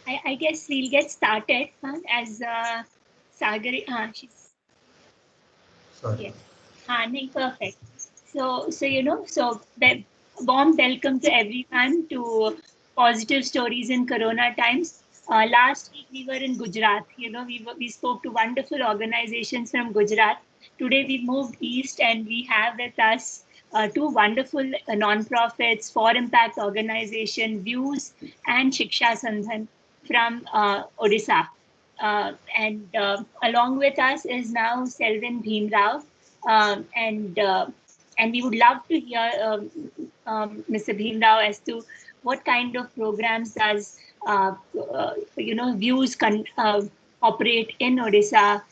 I guess we'll get started as Sagari. She's Sorry. yes. No, perfect. So warm welcome to everyone to Positive Stories in Corona Times. Last week we were in Gujarat. We spoke to wonderful organizations from Gujarat. Today we moved east and we have with us two wonderful non-profits, for impact organization, Views and Shiksha Sandhan from Odisha. And along with us is now Selvin Bhimrao, and we would love to hear Mr. Bhimrao as to what kind of programs does Views operate in Odisha.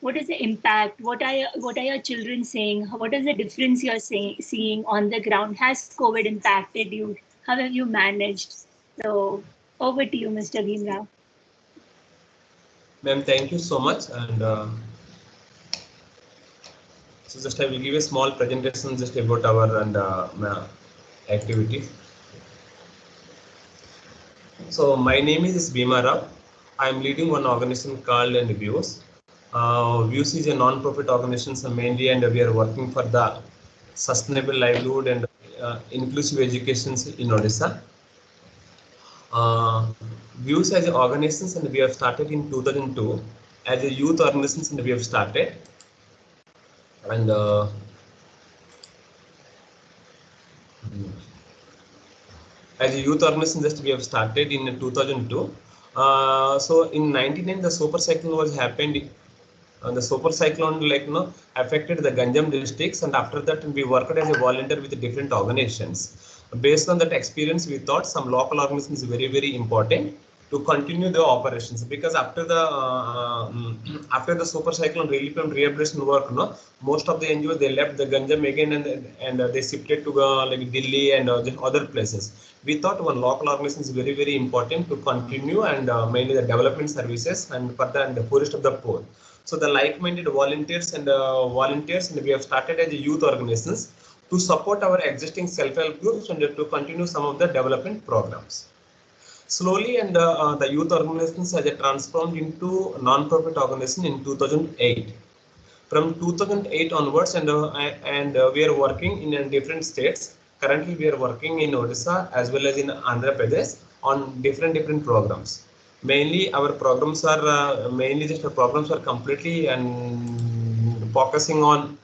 What is the impact? What are your children saying? What is the difference you're seeing on the ground? Has COVID impacted you? How have you managed? So over to you, Mr. Bhimrao. Ma'am, thank you so much. And so just I will give a small presentation just about our activities. So my name is Bhima Rao. I am leading one organization called Views. Views is a non-profit organization, so mainly, and we are working for the sustainable livelihood and inclusive education in Odisha. Views as an organization, and we have started in 2002 as a youth organization, and we have started. And as a youth organization, just we have started in 2002. So in 99, the super cyclone was happened. The super cyclone affected the Ganjam districts, and after that we worked as a volunteer with different organizations. Based on that experience, we thought some local organizations is very important to continue the operations, because after the super cyclone relief and rehabilitation work, most of the NGOs they left the Ganjam again, and they shifted to like Delhi and other places. We thought one local organization is very important to continue, and mainly the development services and for the poorest of the poor. So the like-minded volunteers, and we have started as a youth organizations to support our existing self-help groups and to continue some of the development programs. Slowly, and the youth organizations has transformed into non-profit organization in 2008. From 2008 onwards, and we are working in different states. Currently, we are working in Odisha as well as in Andhra Pradesh on different programs. Mainly, our programs are completely and focusing on.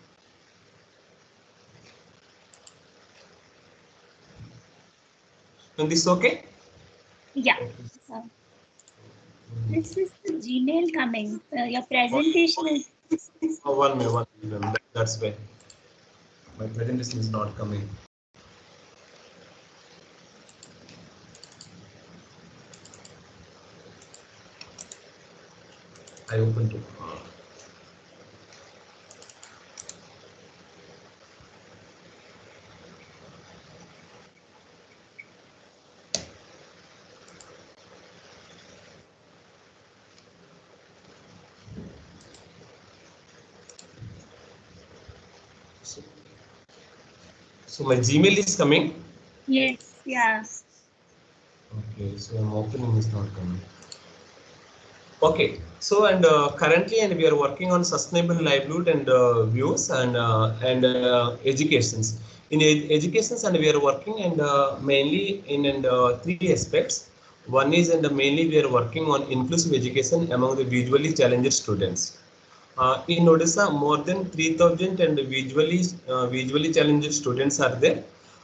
Is this okay? Yeah. This is the Gmail coming. Your presentation is. One minute. That's why my presentation is not coming. I opened it. So my Gmail is coming. Yes, yeah. Okay, so I'm opening is not coming. Okay, so and currently, and we are working on sustainable livelihood and views and educations. In educations, and we are working and mainly in three aspects. One is, and mainly we are working on inclusive education among the visually challenged students. In Odisha, more than 3,000 and visually challenged students are there,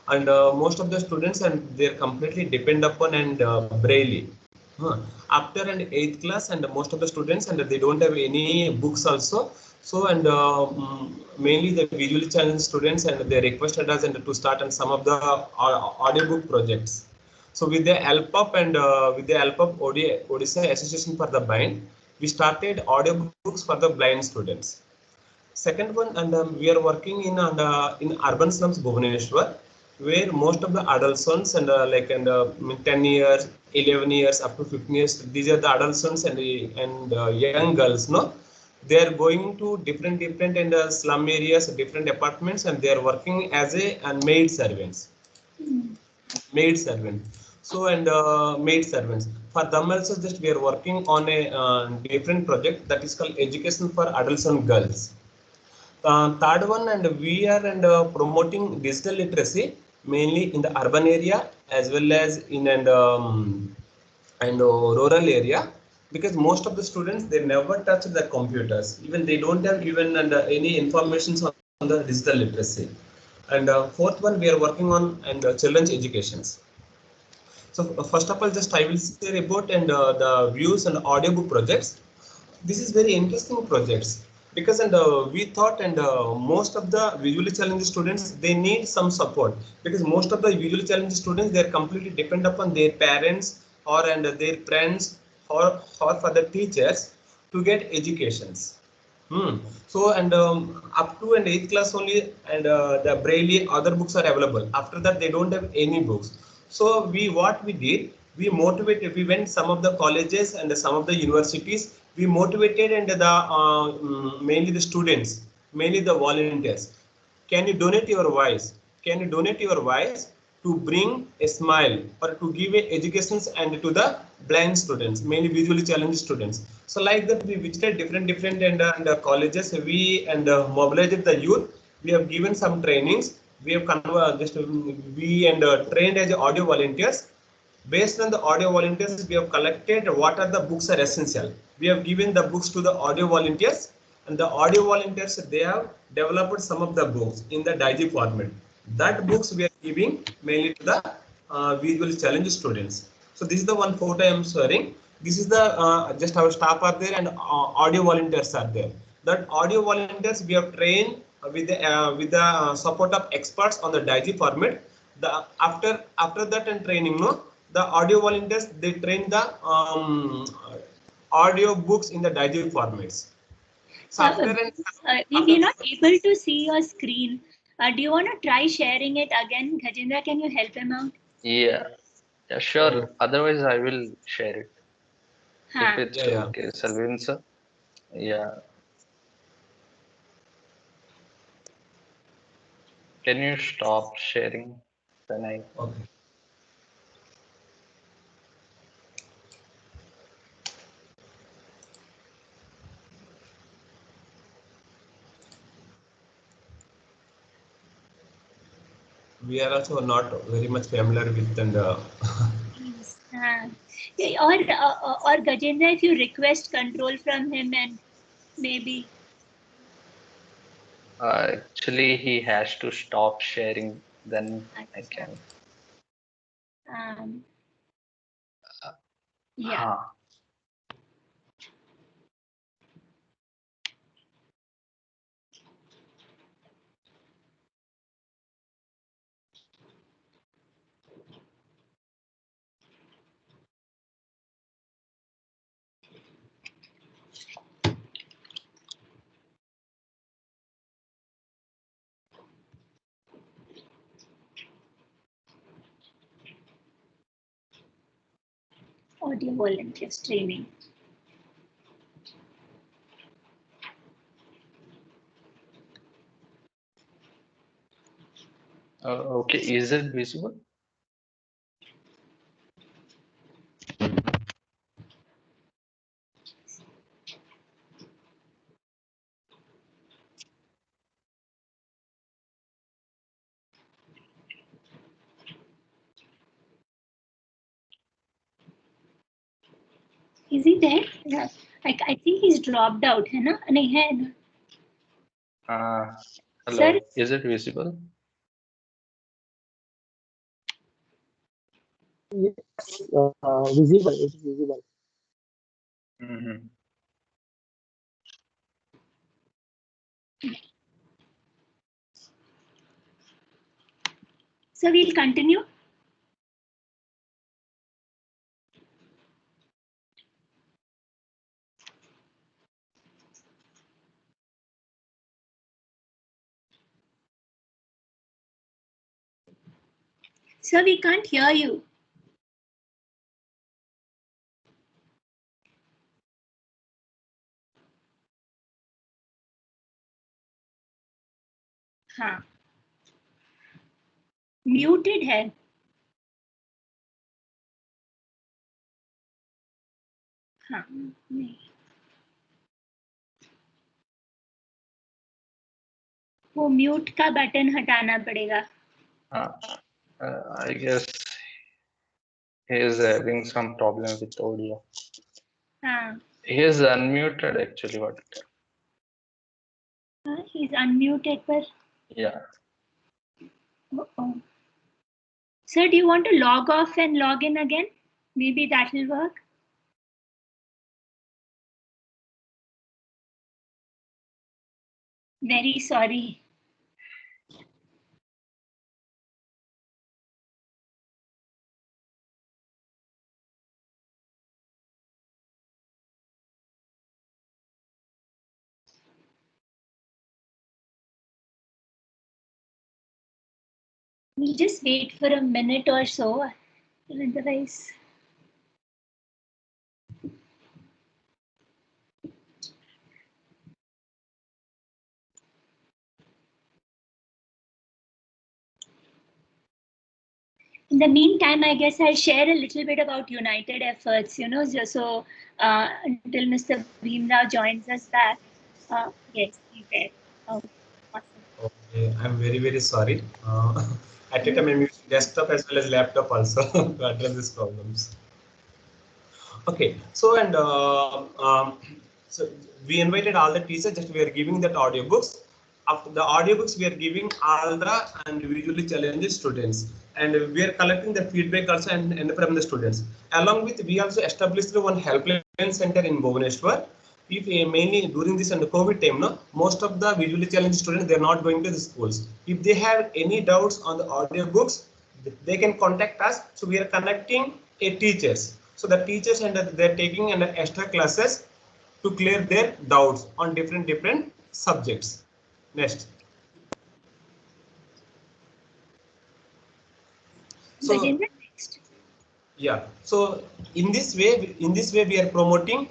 and most of the students and they are completely depend upon and Braille. After an 8th class, and most of the students and they don't have any books also. So and mainly the visually challenged students, and they requested us and to start on some of the audiobook projects. So with the help of Odisha Association for the Blind, we started audiobooks for the blind students. Second one, and we are working in urban slums Bhubaneswar, where most of the adolescents and 10 years, 11 years, up to 15 years, these are the adolescents and young girls, no, they are going to different and slum areas, different apartments, and they are working as a and maid servants. Maid servant. So and maid servants. For them also, just we are working on a different project that is called education for adults and girls. Third one, and we are promoting digital literacy mainly in the urban area as well as in and rural area, because most of the students, they never touch the computers, even they don't have even any information on the digital literacy. And fourth one, we are working on children's educations. So first of all, just I will say about the views and audiobook projects. This is very interesting projects, because we thought most of the visually challenged students, they need some support, because most of the visually challenged students, they are completely depend upon their parents or their friends or for the teachers to get educations. So up to and eighth class only, and the Braille other books are available. After that, they don't have any books. So what we did, we motivated. We went some of the colleges and some of the universities. We motivated and mainly the students, mainly the volunteers. Can you donate your voice? Can you donate your voice to bring a smile or to give a educations and to the blind students, mainly visually challenged students? So like that, we visited different colleges. We mobilized the youth. We have given some trainings. We have just we trained as audio volunteers. Based on the audio volunteers, we have collected what are the books are essential. We have given the books to the audio volunteers, and the audio volunteers, they have developed some of the books in the Digi format. That books we are giving mainly to the visual challenge students. So this is the one photo I am sharing. This is the just our staff are there and audio volunteers are there. That audio volunteers we have trained with the support of experts on the Digi format. The after that and training, no, the audio volunteers, they train the audio books in the Digi formats. So We're not able to see your screen. Do you want to try sharing it again? Gajendra, can you help him out? Yeah, yeah, sure. Otherwise, I will share it if it's yeah. okay, Selvin sir. Yeah. Can you stop sharing? Then I. Okay. We are also not very much familiar with Yeah, or Gajendra, if you request control from him and maybe. Actually, he has to stop sharing. Then I can. Um, yeah. Huh. Audio volunteers training. Okay, is it visible? Is he there? Yeah. I think he's dropped out, है ना? नहीं है ना? Hello, Sir, is it visible? Yes, visible. It's visible. Mm-hmm. so we'll continue. Sir, we can't hear you. हाँ. Muted है. हाँ नहीं, वो म्यूट का बटन हटाना पड़ेगा. I guess he is having some problem with audio. हाँ, He is unmuted actually. What? he's unmuted पर. Yeah. Oh. Sir, do you want to log off and log in again? Maybe that will work. Very sorry. We'll just wait for a minute or so. Otherwise. In the meantime, I guess I'll share a little bit about United Efforts, so until Mr. Bhimrao joins us back. Yes, he's there. Oh, awesome. Okay, I'm very, very sorry. At a time I'm using desktop as well as laptop also to address these problems. Okay, so so we invited all the teachers, just we are giving that audiobooks. After the audiobooks, we are giving ALDRA and visually challenged students, and we are collecting the feedback also and from the students. Along with, we also established one helpline center in Bhubaneswar. If mainly during this and the COVID time, no, most of the visually challenged students, they are not going to the schools. If they have any doubts on the audiobooks, they can contact us. So we are connecting a teachers. So the teachers and they're taking an extra classes to clear their doubts on different subjects. Next. So Gajendra, next. yeah. So in this way we are promoting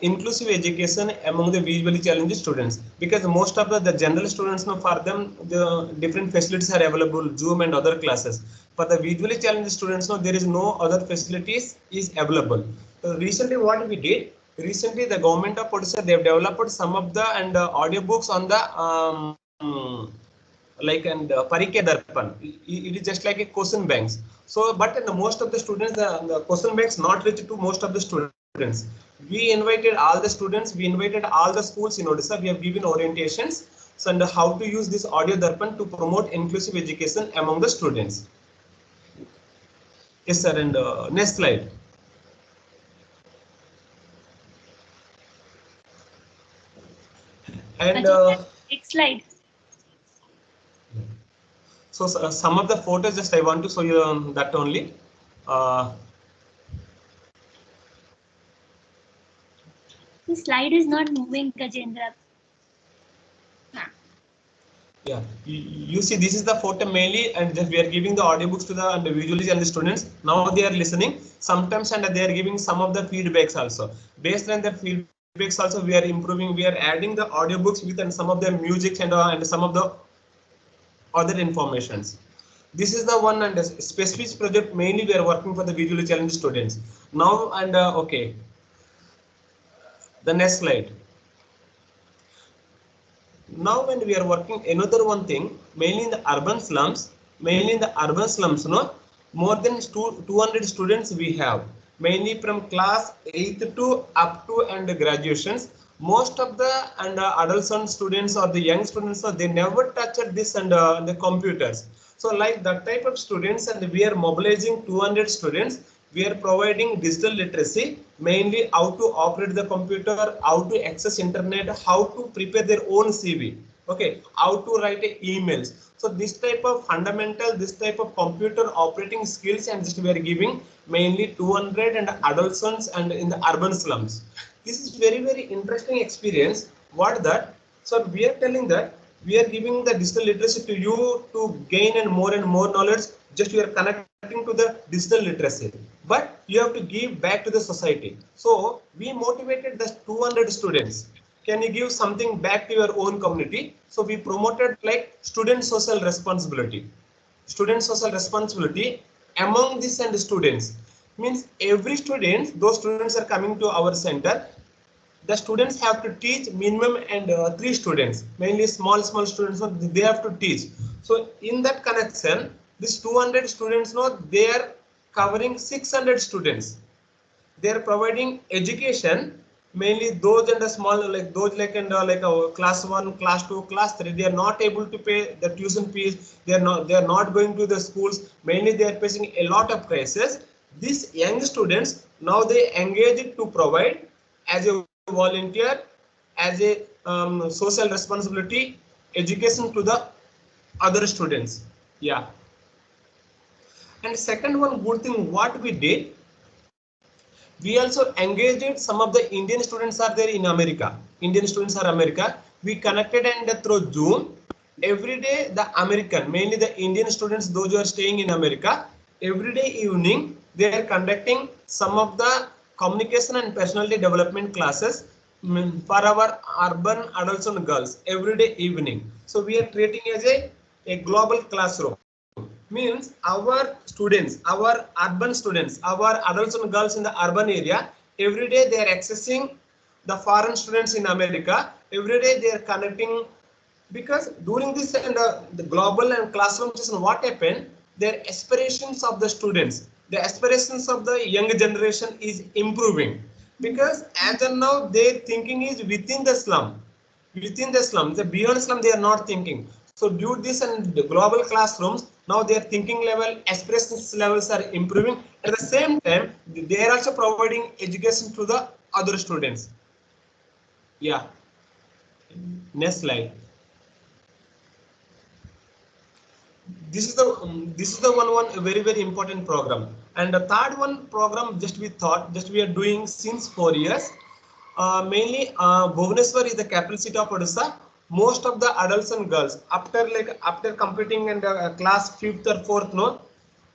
inclusive education among the visually challenged students, because most of the general students, know, for them the different facilities are available, Zoom and other classes. For the visually challenged students, no, there is no other facilities is available. So recently what we did, the government of Odisha, they have developed some of the audiobooks on the like Parikya Darpan. It is just like a question banks. So, but in the most of the students, the question banks not reach to most of the students. We invited all the students. We invited all the schools in Odisha. We have given orientations and how to use this audio darpan to promote inclusive education among the students. Yes, sir. And next slide. And next slide. So some of the photos, just I want to show you that only. The slide is not moving, Gajendra. Yeah, you see, this is the photo mainly, and just we are giving the audiobooks to the visually and the students. Now they are listening. Sometimes and they are giving some of the feedbacks also. Based on the feedbacks also, we are improving. We are adding the audiobooks with and some of the music and some of the other informations. This is the one and specific project mainly we are working for the visually challenged students. Now and okay, the next slide. Now when we are working another one thing, mainly in the urban slums, no, more than 200 students we have, mainly from class 8th to up to and graduations. Most of the adolescent students or the young students, they never touched this and the computers. So like that type of students, and we are mobilizing 200 students. We are providing digital literacy, mainly how to operate the computer, how to access internet, how to prepare their own CV, okay, how to write emails. So this type of fundamental, this type of computer operating skills, and just we are giving mainly 200 and adolescents and in the urban slums. This is very interesting experience. What that? So we are telling that we are giving the digital literacy to you to gain and more knowledge. Just you are connecting to the digital literacy, but you have to give back to the society. So we motivated the 200 students. Can you give something back to your own community? So we promoted like student social responsibility. Student social responsibility among these and students Means every student, those students are coming to our center. The students have to teach minimum and 3 students, mainly small students, they have to teach. So in that connection, this 200 students, they are covering 600 students. They are providing education, mainly those and the small, like those like and like class 1, class 2, class 3, they are not able to pay the tuition fees. They are not going to the schools. Mainly they are facing a lot of crisis. These young students, now they engage to provide as a volunteer, as a social responsibility education to the other students. Yeah. And second one good thing what we did, we also engaged some of the Indian students are there in America. Indian students are America. We connected and through Zoom. Every day the American, mainly the Indian students, those who are staying in America, every day evening they are conducting some of the communication and personality development classes for our urban adults and girls every day evening. So we are creating as a global classroom. Means our students, our urban students, our adults and girls in the urban area, every day they are accessing the foreign students in America. Every day they are connecting, because during this and the global and classroom session, what happened, their aspirations of the students, the aspirations of the younger generation is improving, because as of now their thinking is within the slum, the beyond slum they are not thinking. So due to this and the global classrooms, now their thinking level, aspirations levels are improving. At the same time, they are also providing education to the other students. Yeah. Next slide. This is the one very important program. And the third one program just we are doing since 4 years. Mainly Bhubaneswar is the capital city of Odisha. Most of the adults and girls after completing in the class 5th or 4th, no,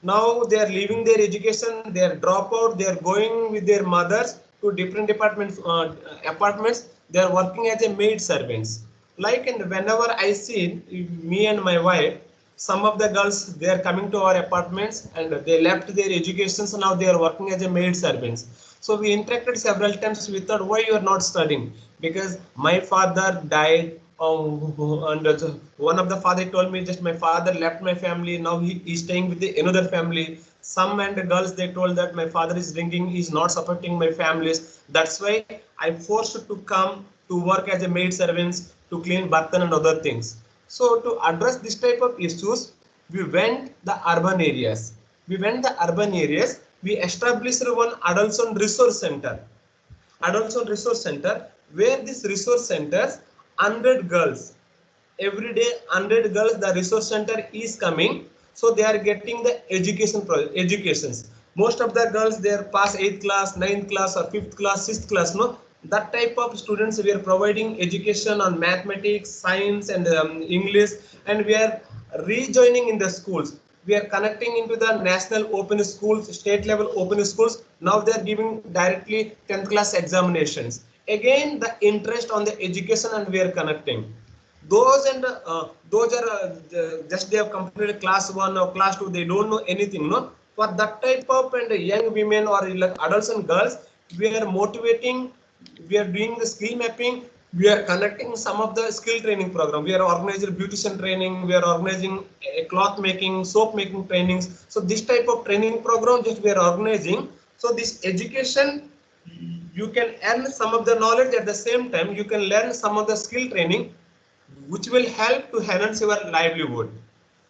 now they are leaving their education, they are drop out, they are going with their mothers to different apartments. They are working as a maid servants. Like, and whenever I see me and my wife, some of the girls, they are coming to our apartments and they left their education, so now they are working as a maid servants. So we interacted several times. We thought, why you are not studying? Because my father died. And one of the father told me, just my father left my family. Now he is staying with another family. Some and the girls, they told that my father is drinking. He is not supporting my families. That's why I forced to come to work as a maid servants, to clean bartan and other things. So to address this type of issues, we went the urban areas. We established one adults on resource center. Where this resource centers, 100 girls. Every day, 100 girls, the resource center is coming. So they are getting the educations. Most of the girls, they are past 8th class, 9th class or 5th class, 6th class, no? That type of students, we are providing education on mathematics, science and English, and we are rejoining in the schools. We are connecting into the national open schools, state level open schools. Now they are giving directly 10th class examinations. Again, the interest on the education, and we are connecting. Those are just they have completed class 1 or class 2, they don't know anything, no? For that type of and young women or like adults and girls, we are motivating, we are doing the skill mapping, we are conducting some of the skill training program. We are organizing beautician training, we are organizing a cloth making, soap making trainings. So this type of training program just we are organizing. So this education, you can earn some of the knowledge, at the same time you can learn some of the skill training which will help to enhance your livelihood.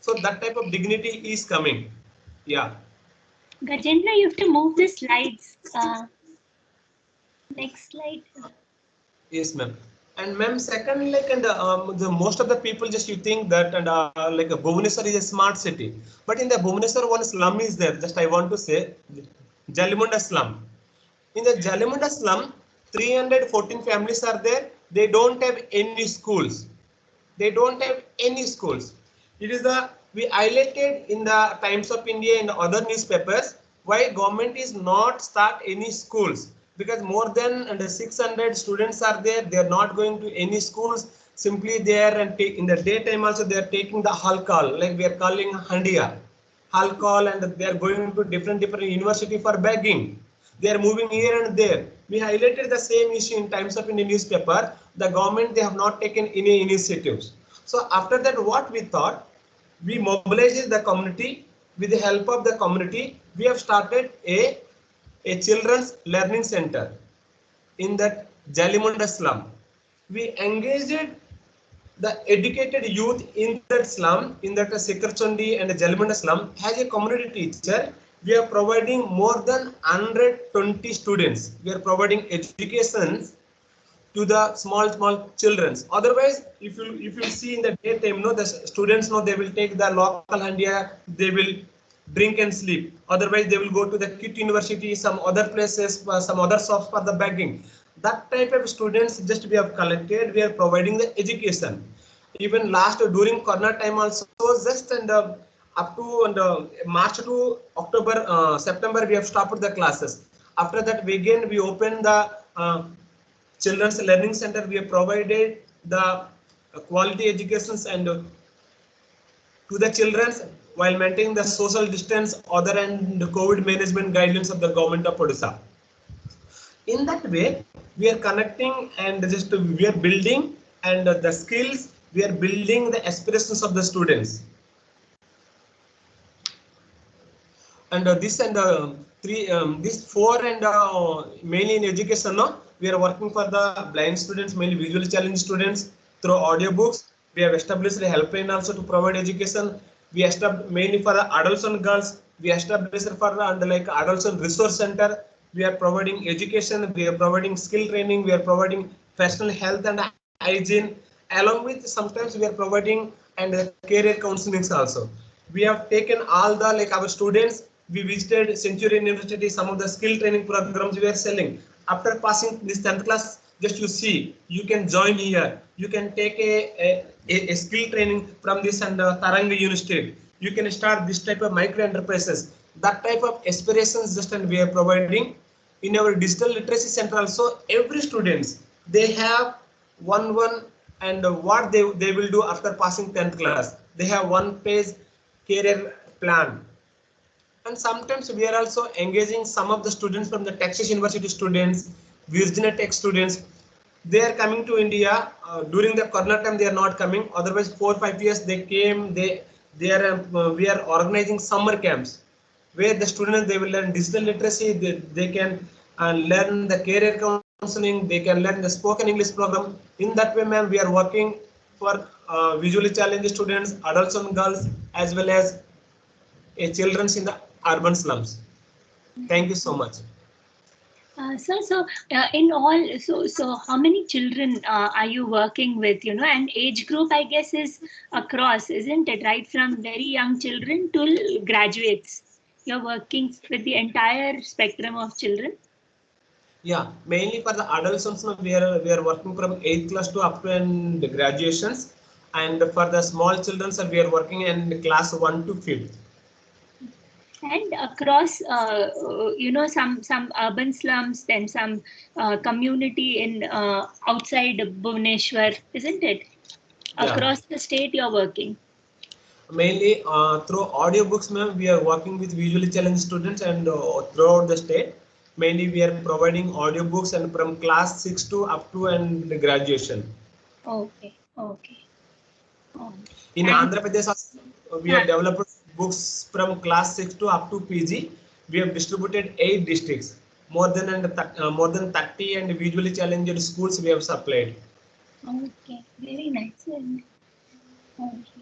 So that type of dignity is coming. Yeah. Gajendra, you have to move the slides. Next slide. Yes, ma'am. And ma'am, second, like, and the most of the people just you think that and like Bhubaneswar is a smart city, but in the Bhubaneswar one slum is there. Just I want to say, Jalimunda slum. In the Jalimunda slum, 314 families are there. They don't have any schools. They don't have any schools. It is the we highlighted in the Times of India and other newspapers why government is not start any schools, because more than 600 students are there. They are not going to any schools. Simply they are and take in the daytime also they are taking the alcohol, like we are calling handia. alcohol, and they are going to different university for begging. They are moving here and there. We highlighted the same issue in Times of India newspaper. The government, they have not taken any initiatives. So after that, what we thought, we mobilized the community. With the help of the community, we have started a children's learning center in that Jalimunda slum. We engaged the educated youth in that slum, in that Sikarchandi and Jalimunda slum. As a community teacher, we are providing more than 120 students. We are providing education to the small children. Otherwise, if you see in the daytime, no, the students, no, they will take the local handia, they will drink and sleep. Otherwise, they will go to the KIT university, some other places, some other shops for the begging. That type of students just we have collected. We are providing the education. Even last during Corona time also, just and up to March to October, September, we have stopped the classes. After that, we opened the Children's Learning Center. We have provided the quality educations and to the children while maintaining the social distance, other and the COVID management guidelines of the government of Odisha. In that way, we are connecting and just we are building and the skills, we are building the aspirations of the students. And this and these four and mainly in education, no, we are working for the blind students, mainly visually challenged students through audiobooks. We have established a helpline also to provide education. We established mainly for the adults and girls. We established for the like adults and resource center. We are providing education. We are providing skill training. We are providing personal health and hygiene. Along with sometimes we are providing and career counselings also. We have taken all the like our students. We visited Centurion University, some of the skill training programs we are selling. After passing this 10th class, just you see, you can join here. You can take a skill training from this and Taranga University. You can start this type of micro enterprises. That type of aspirations just and we are providing. In our digital literacy center also, every students, they have one and what they will do after passing 10th class. They have one page career plan. And sometimes we are also engaging some of the students from the Texas University students, Virginia Tech students. They are coming to India during the Corona time. They are not coming. Otherwise, 4 or 5 years they came. They are we are organizing summer camps where the students they will learn digital literacy. They can learn the career counseling. They can learn the spoken English program. In that way, ma'am, we are working for visually challenged students, adults and girls, as well as children in the urban slums. Thank you so much. In all, so how many children are you working with? You know, and age group, I guess, is across, isn't it? Right from very young children to graduates. You're working with the entire spectrum of children. Yeah, mainly for the adults, we are working from 8th class to up to and graduations, and for the small children, we are working in class 1 to 5th. And across, you know, some urban slums, then some community in outside Bhubaneswar, isn't it? Across the state, you're working. Mainly through audiobooks, ma'am, we are working with visually challenged students and throughout the state. Mainly, we are providing audiobooks and from class 6 to up to and graduation. Okay. In Andhra Pradesh, we have developed books from class 6 to up to PG. We have distributed 8 districts. More than 30 and visually challenged schools we have supplied. Okay, very nice. Okay.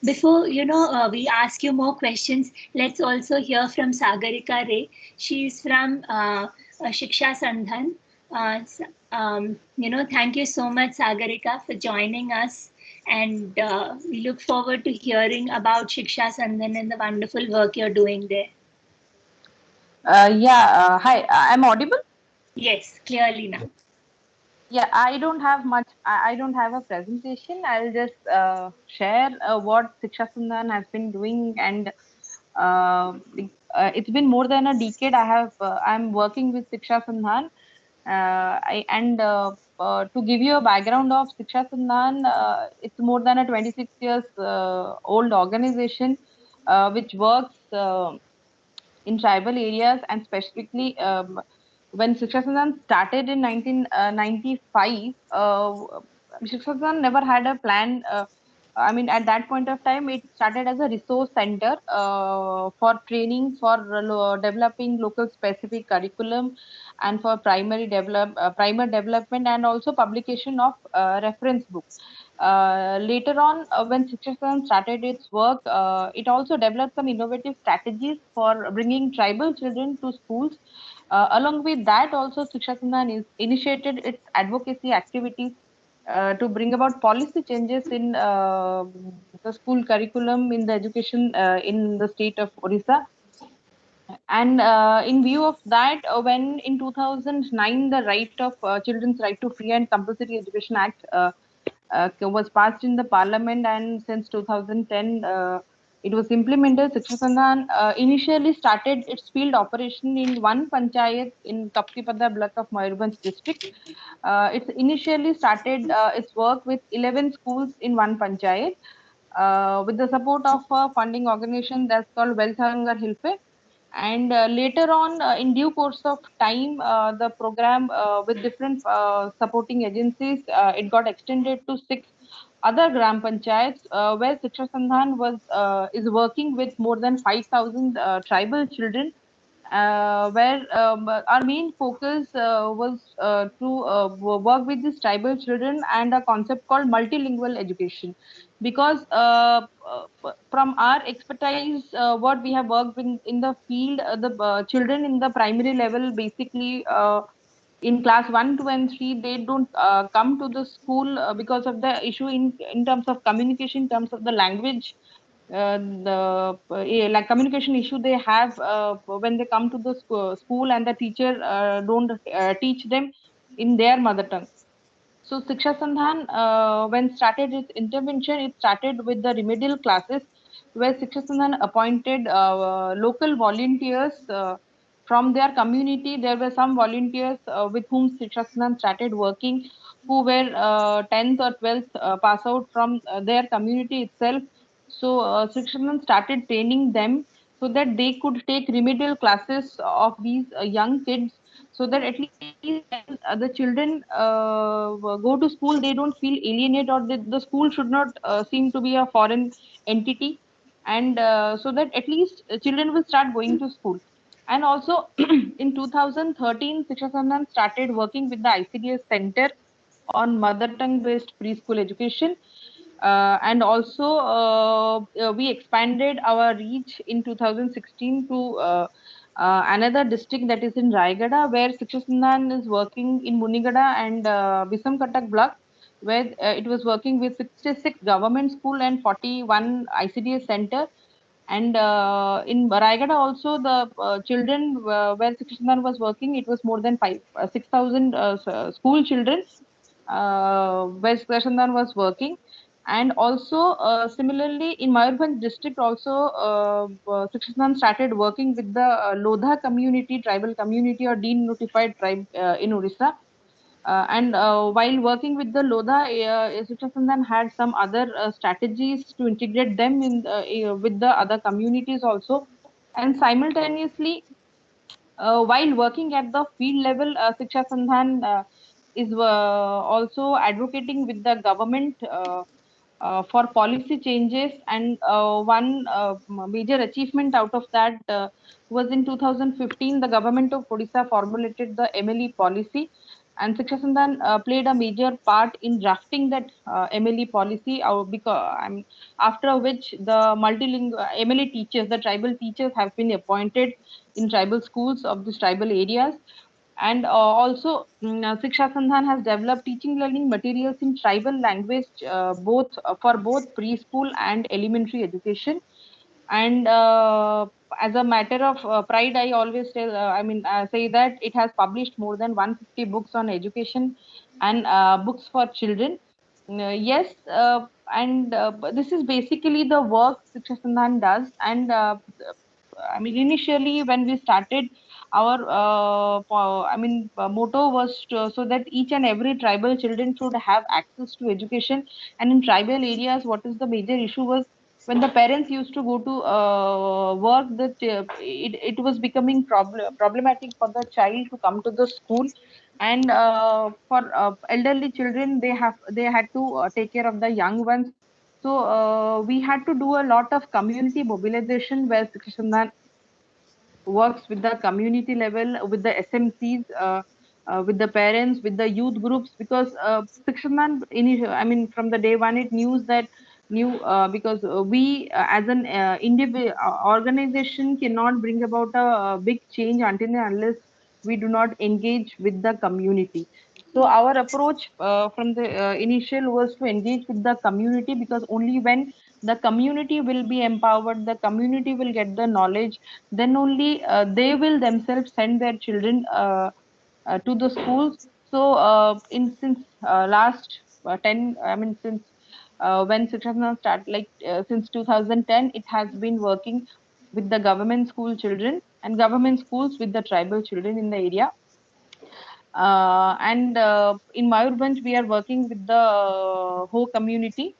Before we ask you more questions, let's also hear from Sagarika Ray. She's from Shiksha Sandhan. Thank you so much, Sagarika, for joining us. And we look forward to hearing about Shiksha Sandhan and the wonderful work you're doing there. Hi, I'm audible? Yes, clearly now. Yeah, I don't have much. I don't have a presentation. I'll just share what Shiksha Sandhan has been doing, and it's been more than a decade. I'm working with Shiksha Sandhan, to give you a background of Shiksha Sandhan, it's more than a 26 years old organization. which works in tribal areas, and specifically when Shiksha Sandan started in 1995, Shiksha Sandan never had a plan. I mean, at that point of time, it started as a resource center for training, for developing local specific curriculum, and for primer development, and also publication of reference books. Later on, when Shiksha Sandan started its work, it also developed some innovative strategies for bringing tribal children to schools. Along with that, also Shiksha Sandan is initiated its advocacy activities to bring about policy changes in the school curriculum in the education in the state of Orissa. And in view of that, when in 2009 the right of children's right to free and compulsory education act was passed in the parliament, and since 2010 it was implemented, Shiksha Sandan initially started its field operation in one panchayat in Kaptipada block of Mayurbhanj district. It initially started its work with 11 schools in one panchayat with the support of a funding organization that's called Welthanger Hilfe. And later on, in due course of time, the program with different supporting agencies, it got extended to 6 other gram panchayats, where Shiksha Sandhan is working with more than 5,000 tribal children, where our main focus was to work with these tribal children and a concept called multilingual education. Because from our expertise, what we have worked in the field, the children in the primary level, basically in class 1, 2, and 3, they don't come to the school because of the issue in terms of communication, in terms of the language, like communication issue they have when they come to the school, and the teacher don't teach them in their mother tongue. So Shiksha Sandhan, when started its intervention, it started with the remedial classes, where Shiksha Sandhan appointed local volunteers from their community. There were some volunteers with whom Shiksha Sandhan started working, who were 10th or 12th pass out from their community itself. So Shiksha Sandhan started training them so that they could take remedial classes of these young kids, so that at least when the children go to school, they don't feel alienated, or the school should not seem to be a foreign entity, and so that at least children will start going to school. And also in 2013, Shiksha Sandhan started working with the ICDS Center on mother tongue based preschool education. And also we expanded our reach in 2016 to another district, that is in Raigada, where Shiksha Sandhan is working in Munigada and Bisamkatak block, where it was working with 66 government school and 41 ICDS center. And in Raigada also, the children where Shiksha Sandhan was working, it was more than 6,000 school children where Shiksha Sandhan was working. And also similarly in Mayurbhanj district also, Shiksha Sandhan started working with the Lodha community, tribal community or denotified tribe in Orissa. And while working with the Lodha, Shiksha Sandhan had some other strategies to integrate them in with the other communities also. And simultaneously, while working at the field level, Shiksha Sandhan is also advocating with the government for policy changes. And one major achievement out of that was in 2015, the government of Odisha formulated the MLE policy, and Shiksha Sandhan played a major part in drafting that MLE policy. Because after which the multilingual MLE teachers, the tribal teachers, have been appointed in tribal schools of these tribal areas. And also, Shiksha Sandhan has developed teaching learning materials in tribal language, both for both preschool and elementary education. And as a matter of pride, I always tell, say that it has published more than 150 books on education and books for children. Yes, and this is basically the work Shiksha Sandhan does. And initially when we started, our motto was so that each and every tribal children should have access to education. And in tribal areas, what is the major issue was when the parents used to go to work, that it was becoming problematic for the child to come to the school. And for elderly children, they had to take care of the young ones. So we had to do a lot of community mobilization, where Krishnan works with the community level, with the SMCs, with the parents, with the youth groups, because Shikshaman, I mean, from the day one, it knew because we as an individual organization cannot bring about a big change until and unless we do not engage with the community. So our approach from the initial was to engage with the community, because only when the community will be empowered, the community will get the knowledge, then only they will themselves send their children to the schools. So in since last 10, I mean, since when Shiksha start, like since 2010, it has been working with the government school children and government schools with the tribal children in the area. And in Mayurbhanj, we are working with the Ho community,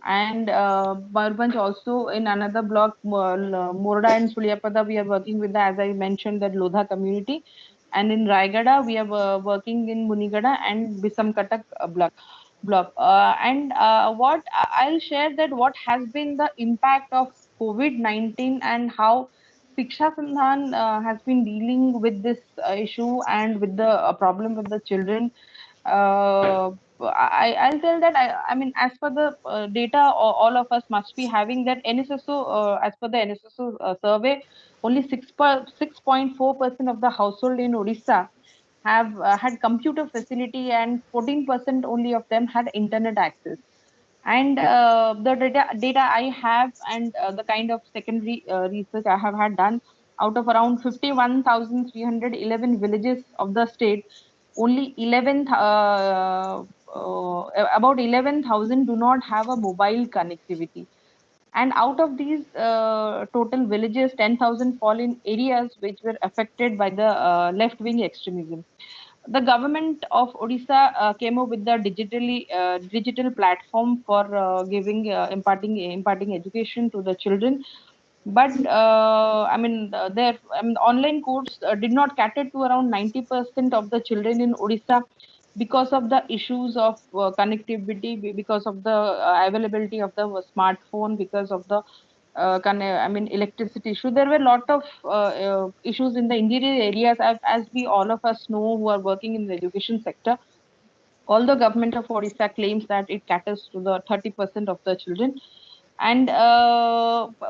and Mayurbhanj also in another block, Morda and Sulyapada, we are working with the, as I mentioned, that Lodha community. And in Raigada, we are working in Munigada and Bisamkatak block. And what I'll share, that what has been the impact of COVID-19 and how Shiksha Sandhan has been dealing with this issue and with the problem with the children. I'll tell that I mean, as per the data, all of us must be having that NSSO, as per the NSSO survey, only 6.4% of the household in Odisha have had computer facility, and 14% only of them had internet access. And the data I have, and the kind of secondary research I have had done, out of around 51,311 villages of the state, only 11 about 11,000 do not have a mobile connectivity. And out of these total villages, 10,000 fall in areas which were affected by the left wing extremism. The government of Odisha came up with the digital platform for imparting education to the children. But online course did not cater to around 90% of the children in Odisha, because of the issues of connectivity, because of the availability of the smartphone, because of the electricity issue. There were a lot of issues in the interior areas, as we all of us know who are working in the education sector. Although government of Odisha claims that it caters to the 30% of the children. And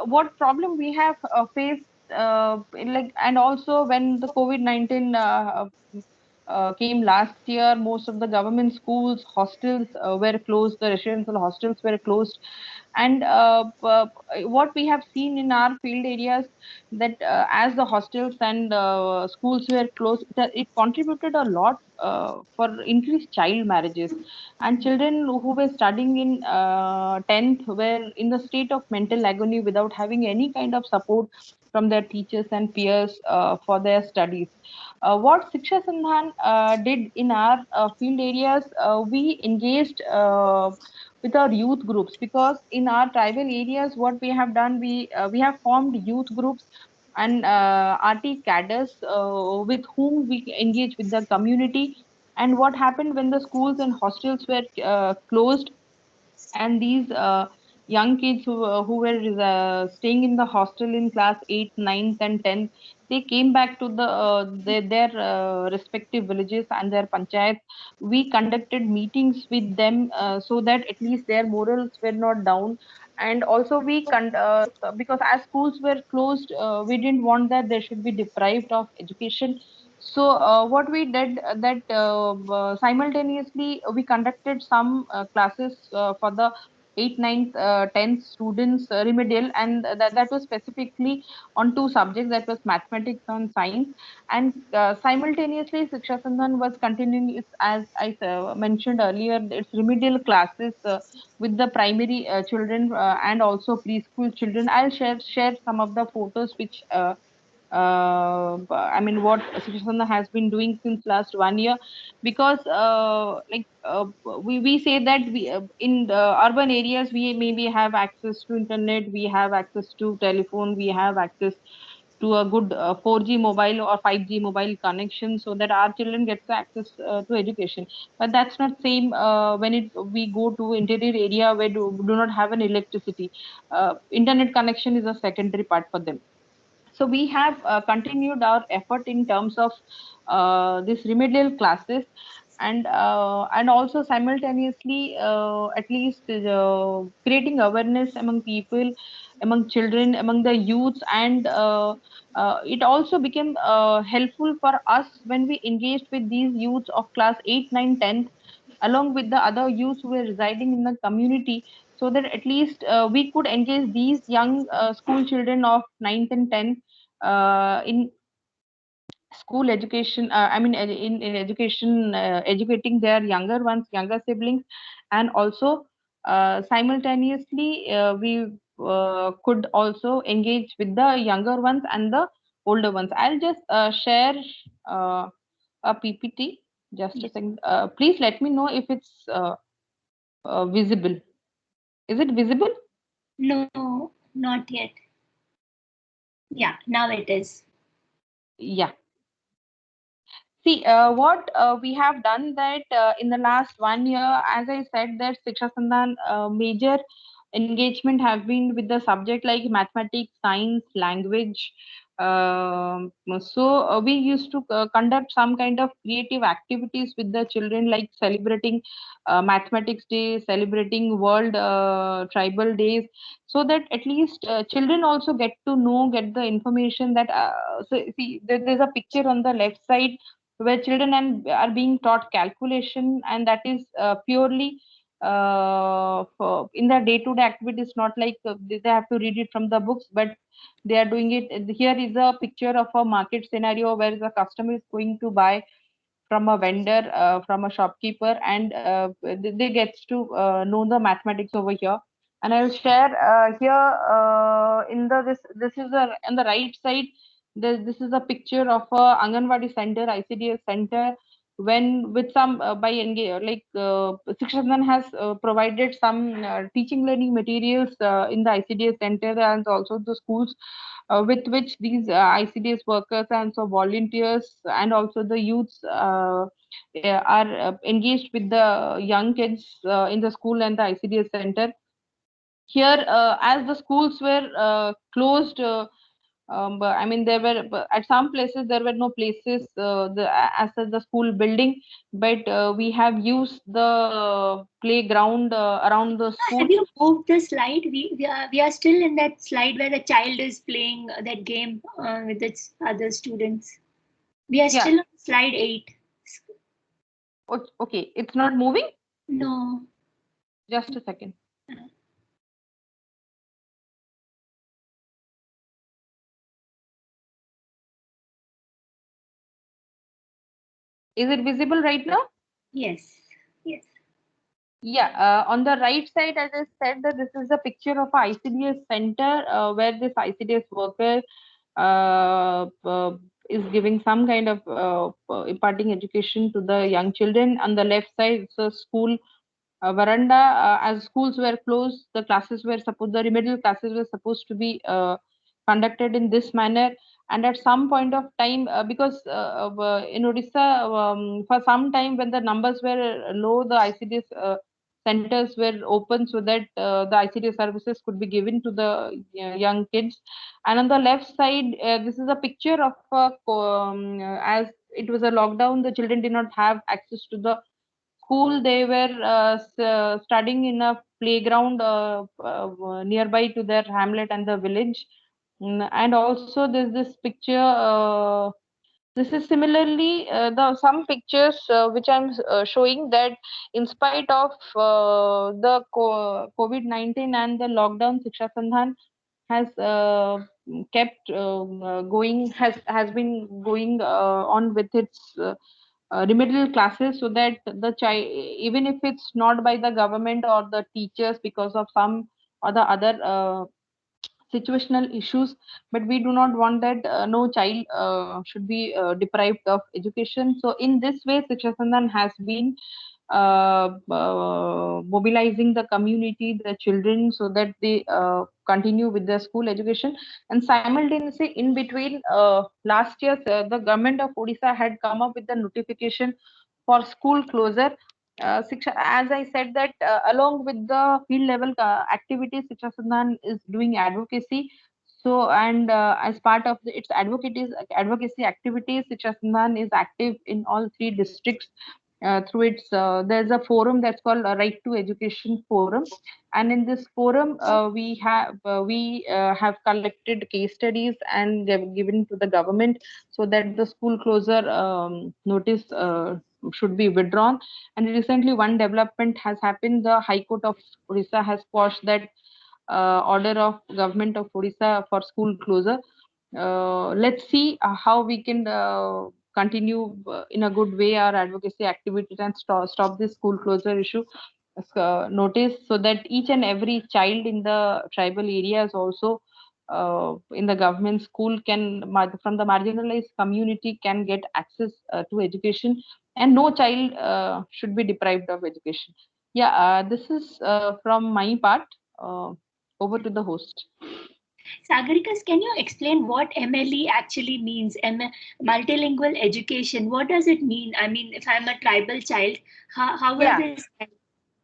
what problem we have faced, and also when the COVID-19 came last year, most of the government schools, hostels were closed, the residential hostels were closed. And what we have seen in our field areas, that as the hostels and schools were closed, that it contributed a lot for increased child marriages. And children who were studying in 10th were in the state of mental agony, without having any kind of support from their teachers and peers for their studies. What Shiksha Sandhan did in our field areas, we engaged with our youth groups, because in our tribal areas, what we have done, we have formed youth groups and RT cadres with whom we engage with the community. And what happened when the schools and hostels were closed, and these young kids who were staying in the hostel in class 8th, 9th and 10th, they came back to their respective villages and their panchayats. We conducted meetings with them so that at least their morals were not down. And also because as schools were closed, we didn't want that they should be deprived of education. So what we did, that simultaneously we conducted some classes for the 8th, 9th, 10th students remedial, and that was specifically on two subjects, that was mathematics and science. And simultaneously Shiksha Sandhan was continuing its, as I mentioned earlier, its remedial classes with the primary children and also preschool children. I'll share some of the photos which I mean, what Shiksha Sandhan has been doing since last 1 year, because we say that we in the urban areas we maybe have access to internet, we have access to telephone, we have access to a good 4G mobile or 5G mobile connection, so that our children get access to education. But that's not same when we go to interior area where do not have an electricity. Internet connection is a secondary part for them. So we have continued our effort in terms of this remedial classes, and also simultaneously at least creating awareness among people, among children, among the youths, and it also became helpful for us when we engaged with these youths of class 8, 9, 10, along with the other youths who were residing in the community, so that at least we could engage these young school children of 9th and 10th in school education. I mean, in education, educating their younger ones, younger siblings, and also simultaneously we could also engage with the younger ones and the older ones. I'll just share uh, a PPT. Just a Yes. second. Please let me know if it's visible. Is it visible? No, not yet. Yeah, now it is. Yeah. See, what we have done that in the last 1 year, as I said, that Shiksha Sandhan major engagement have been with the subject like mathematics, science, language. So we used to conduct some kind of creative activities with the children, like celebrating Mathematics Day, celebrating World Tribal Days, so that at least children also get to know, get the information that. So see, there's a picture on the left side where children are being taught calculation, and that is purely in their day-to-day activities, not like they have to read it from the books, but they are doing it. Here is a picture of a market scenario where the customer is going to buy from a vendor, from a shopkeeper, and they get to know the mathematics over here. And I'll share here in the this is a on the right side. This is a picture of a Anganwadi center, ICDS center. When with some by engage like Shiksha Sandhan has provided some teaching learning materials in the ICDS center and also the schools, with which these ICDS workers and so volunteers and also the youths are engaged with the young kids in the school and the ICDS center. Here, as the schools were closed, but I mean, there were at some places there were no places as the school building, but we have used the playground around the school. Have you moved the slide? We are still in that slide where the child is playing that game with its other students. We are Yeah. still on slide 8. Okay, it's not moving. No. Just a second. Is it visible right now? Yes. Yes. Yeah, on the right side, as I said, that this is a picture of a ICDS center where this ICDS worker is giving some kind of imparting education to the young children. On the left side, it's a school veranda. As schools were closed, the classes were supposed, the remedial classes were supposed to be conducted in this manner. And at some point of time, because in Odisha, for some time when the numbers were low, the ICDS centers were open so that the ICDS services could be given to the young kids. And on the left side, this is a picture of as it was a lockdown, the children did not have access to the school. They were studying in a playground nearby to their hamlet and the village. And also there's this picture. This is similarly the some pictures which I'm showing, that in spite of the COVID-19 and the lockdown, Shiksha Sandhan has kept going, has been going on with its remedial classes, so that the child, even if it's not by the government or the teachers, because of some or the other situational issues, but we do not want that no child should be deprived of education. So in this way, Shiksha Sandhan has been mobilizing the community, the children, so that they continue with their school education. And simultaneously, in between, last year, the government of Odisha had come up with the notification for school closure. As I said that along with the field level activities, Shiksha Sandhan is doing advocacy. So, and as part of its advocacy activities, Shiksha Sandhan is active in all three districts through its there's a forum that's called Right to Education Forum, and in this forum we have collected case studies and given to the government so that the school closure notice should be withdrawn. And recently one development has happened: the High Court of Odisha has quashed that order of government of Odisha for school closure. Let's see how we can continue in a good way our advocacy activities and stop this school closure issue notice, so that each and every child in the tribal areas also in the government school from the marginalized community can get access to education, and no child should be deprived of education. Yeah, this is from my part. Over to the host. Sagarikas, can you explain what MLE actually means? Multilingual education. What does it mean? I mean, if I'm a tribal child, how will this help?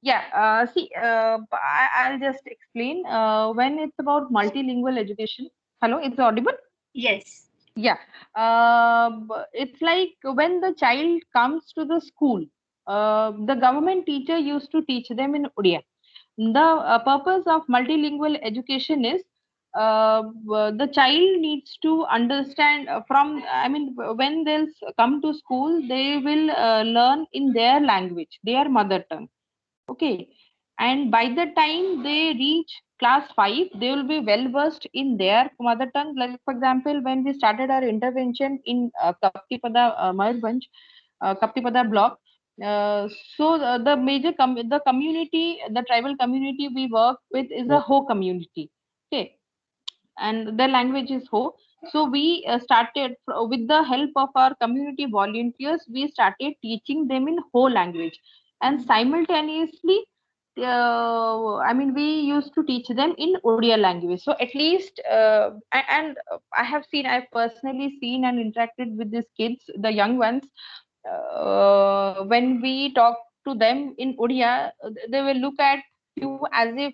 Yeah, see, I'll just explain. When it's about multilingual education, hello, it's audible? Yes. Yeah, it's like when the child comes to the school, the government teacher used to teach them in Odia. The purpose of multilingual education is the child needs to understand I mean, when they'll come to school, they will learn in their language, their mother tongue. Okay. And by the time they reach class 5, they will be well versed in their mother tongue. Like, for example, when we started our intervention in Kaptipada Mayurbhanj, Kaptipada block, so the major the community, the tribal community we work with is a Ho community. Okay. And their language is Ho. So we started with the help of our community volunteers, we started teaching them in Ho language. And simultaneously, I mean, we used to teach them in Odia language. So at least, and I have seen, I've personally seen and interacted with these kids, the young ones. When we talk to them in Odia, they will look at you as if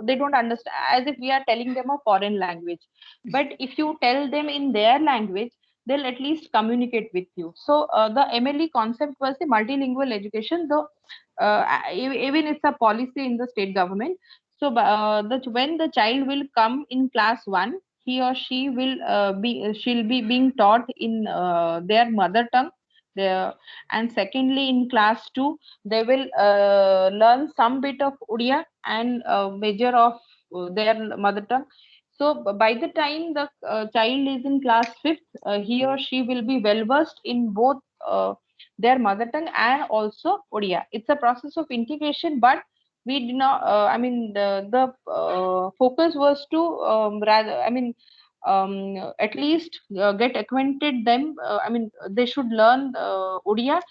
they don't understand, as if we are telling them a foreign language. But if you tell them in their language, they'll at least communicate with you. So the MLE concept was the multilingual education, though even it's a policy in the state government. So when the child will come in class 1, he or she will she'll be being taught in their mother tongue there. And secondly, in class 2, they will learn some bit of Odia and major of their mother tongue. So by the time the child is in class 5th, he or she will be well versed in both their mother tongue and also Odia. It's a process of integration, but we did not. I mean, the focus was to rather. I mean, at least get acquainted them. I mean, they should learn Odia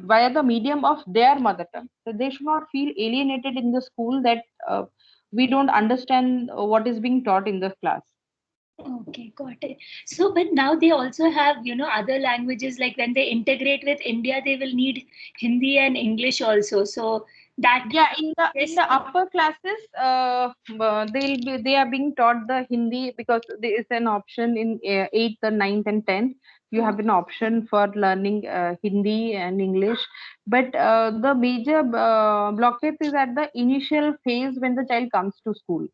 via the medium of their mother tongue. So they should not feel alienated in the school that we don't understand what is being taught in the class. Okay, got it. So, but now they also have, other languages, like when they integrate with India, they will need Hindi and English also. So that, yeah, in the upper classes, they are being taught the Hindi, because there is an option in 8th, and 9th, and 10th. You have an option for learning Hindi and English, but the major blockage is at the initial phase when the child comes to school,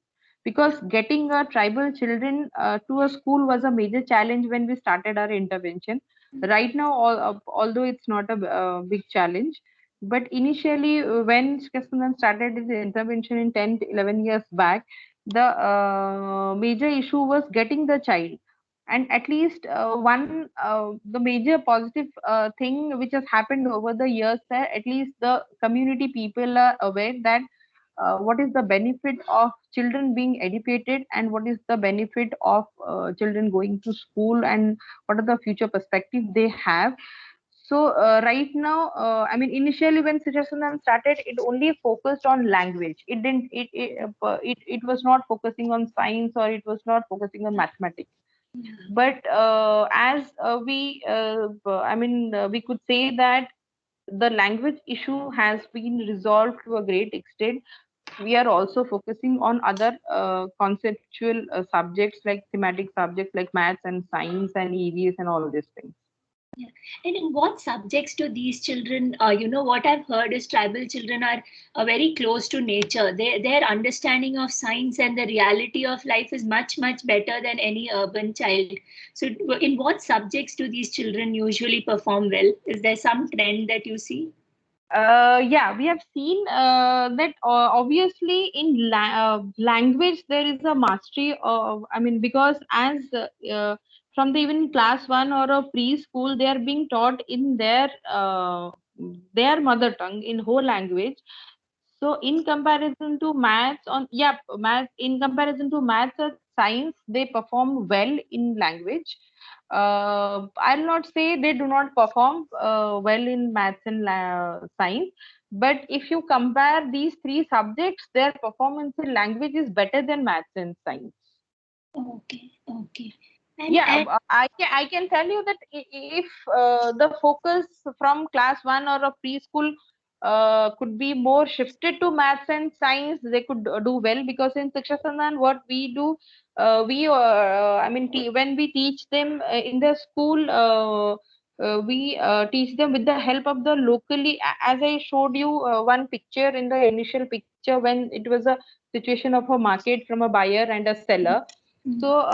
because getting a tribal children to a school was a major challenge when we started our intervention. Right now, although it's not a big challenge, but initially, when Shikaspandan started his intervention in 10 to 11 years back, the major issue was getting the child. And at least the major positive thing which has happened over the years, that at least the community people are aware that what is the benefit of children being educated, and what is the benefit of children going to school, and what are the future perspective they have. So right now, I mean, initially when Sijasandan started, it only focused on language. It didn't. It was not focusing on science, or it was not focusing on mathematics. But as we could say that the language issue has been resolved to a great extent. We are also focusing on other conceptual subjects, like thematic subjects like maths and science and EVS and all these things. Yeah. And in what subjects do these children, what I've heard is tribal children are very close to nature. Their understanding of science and the reality of life is much, much better than any urban child. So in what subjects do these children usually perform well? Is there some trend that you see? Yeah, we have seen that obviously in language there is a mastery of, I mean, because as from the even class 1 or a preschool, they are being taught in their mother tongue, in whole language. So in comparison to maths, in comparison to maths or science, they perform well in language. I'll not say they do not perform well in maths and science, but if you compare these three subjects, their performance in language is better than maths and science. Okay, okay. Yeah, I can tell you that if the focus from class 1 or a preschool could be more shifted to maths and science, they could do well, because in Shiksha Sandhan, what we do, when we teach them in the school, we teach them with the help of the locally, as I showed you one picture in the initial picture, when it was a situation of a market from a buyer and a seller. So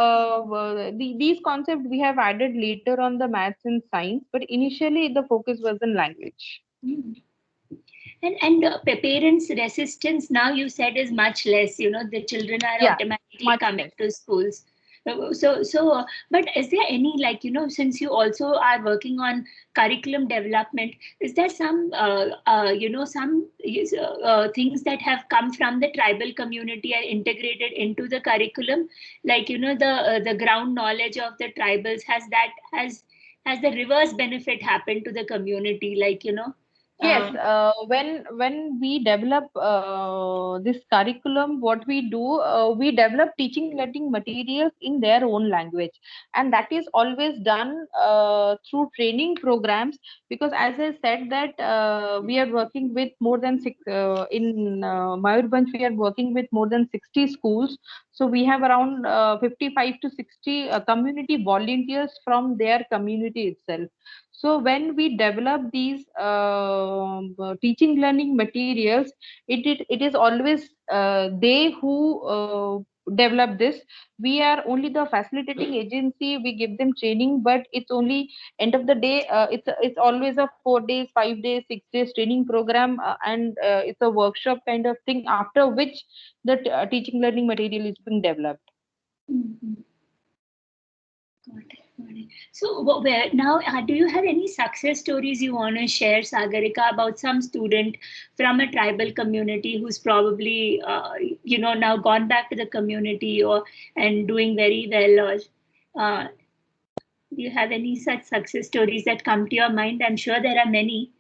these concepts we have added later on the maths and science, but initially the focus was in language. Mm. And parents' resistance now, you said, is much less. The children are automatically coming to schools. But is there any, since you also are working on curriculum development, is there some things that have come from the tribal community and integrated into the curriculum, like the ground knowledge of the tribals? Has the reverse benefit happened to the community, Yes, when we develop this curriculum, what we do, we develop teaching learning materials in their own language, and that is always done through training programs. Because as I said that we are working with more than in Mayurbhanj, we are working with more than 60 schools. So we have around 55 to 60 community volunteers from their community itself. So when we develop these teaching learning materials, it is always they who develop this. We are only the facilitating agency. We give them training, but it's only end of the day. It's always a 4 days, 5 days, 6 days training program, and it's a workshop kind of thing. After which the teaching learning material is being developed. Mm-hmm. Got it. So, where now, do you have any success stories you want to share, Sagarika, about some student from a tribal community who's probably, now gone back to the community and doing very well? Or do you have any such success stories that come to your mind? I'm sure there are many.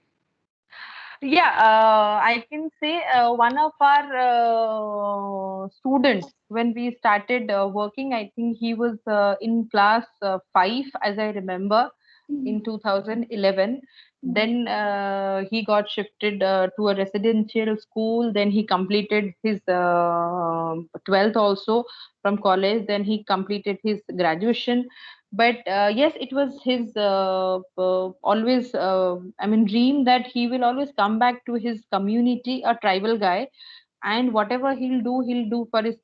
Yeah, I can say one of our students, when we started working, I think he was in class 5, as I remember, in 2011. Then he got shifted to a residential school. Then he completed his 12th also from college. Then he completed his graduation. But yes, it was his always dream that he will always come back to his community, a tribal guy, and whatever he'll do for his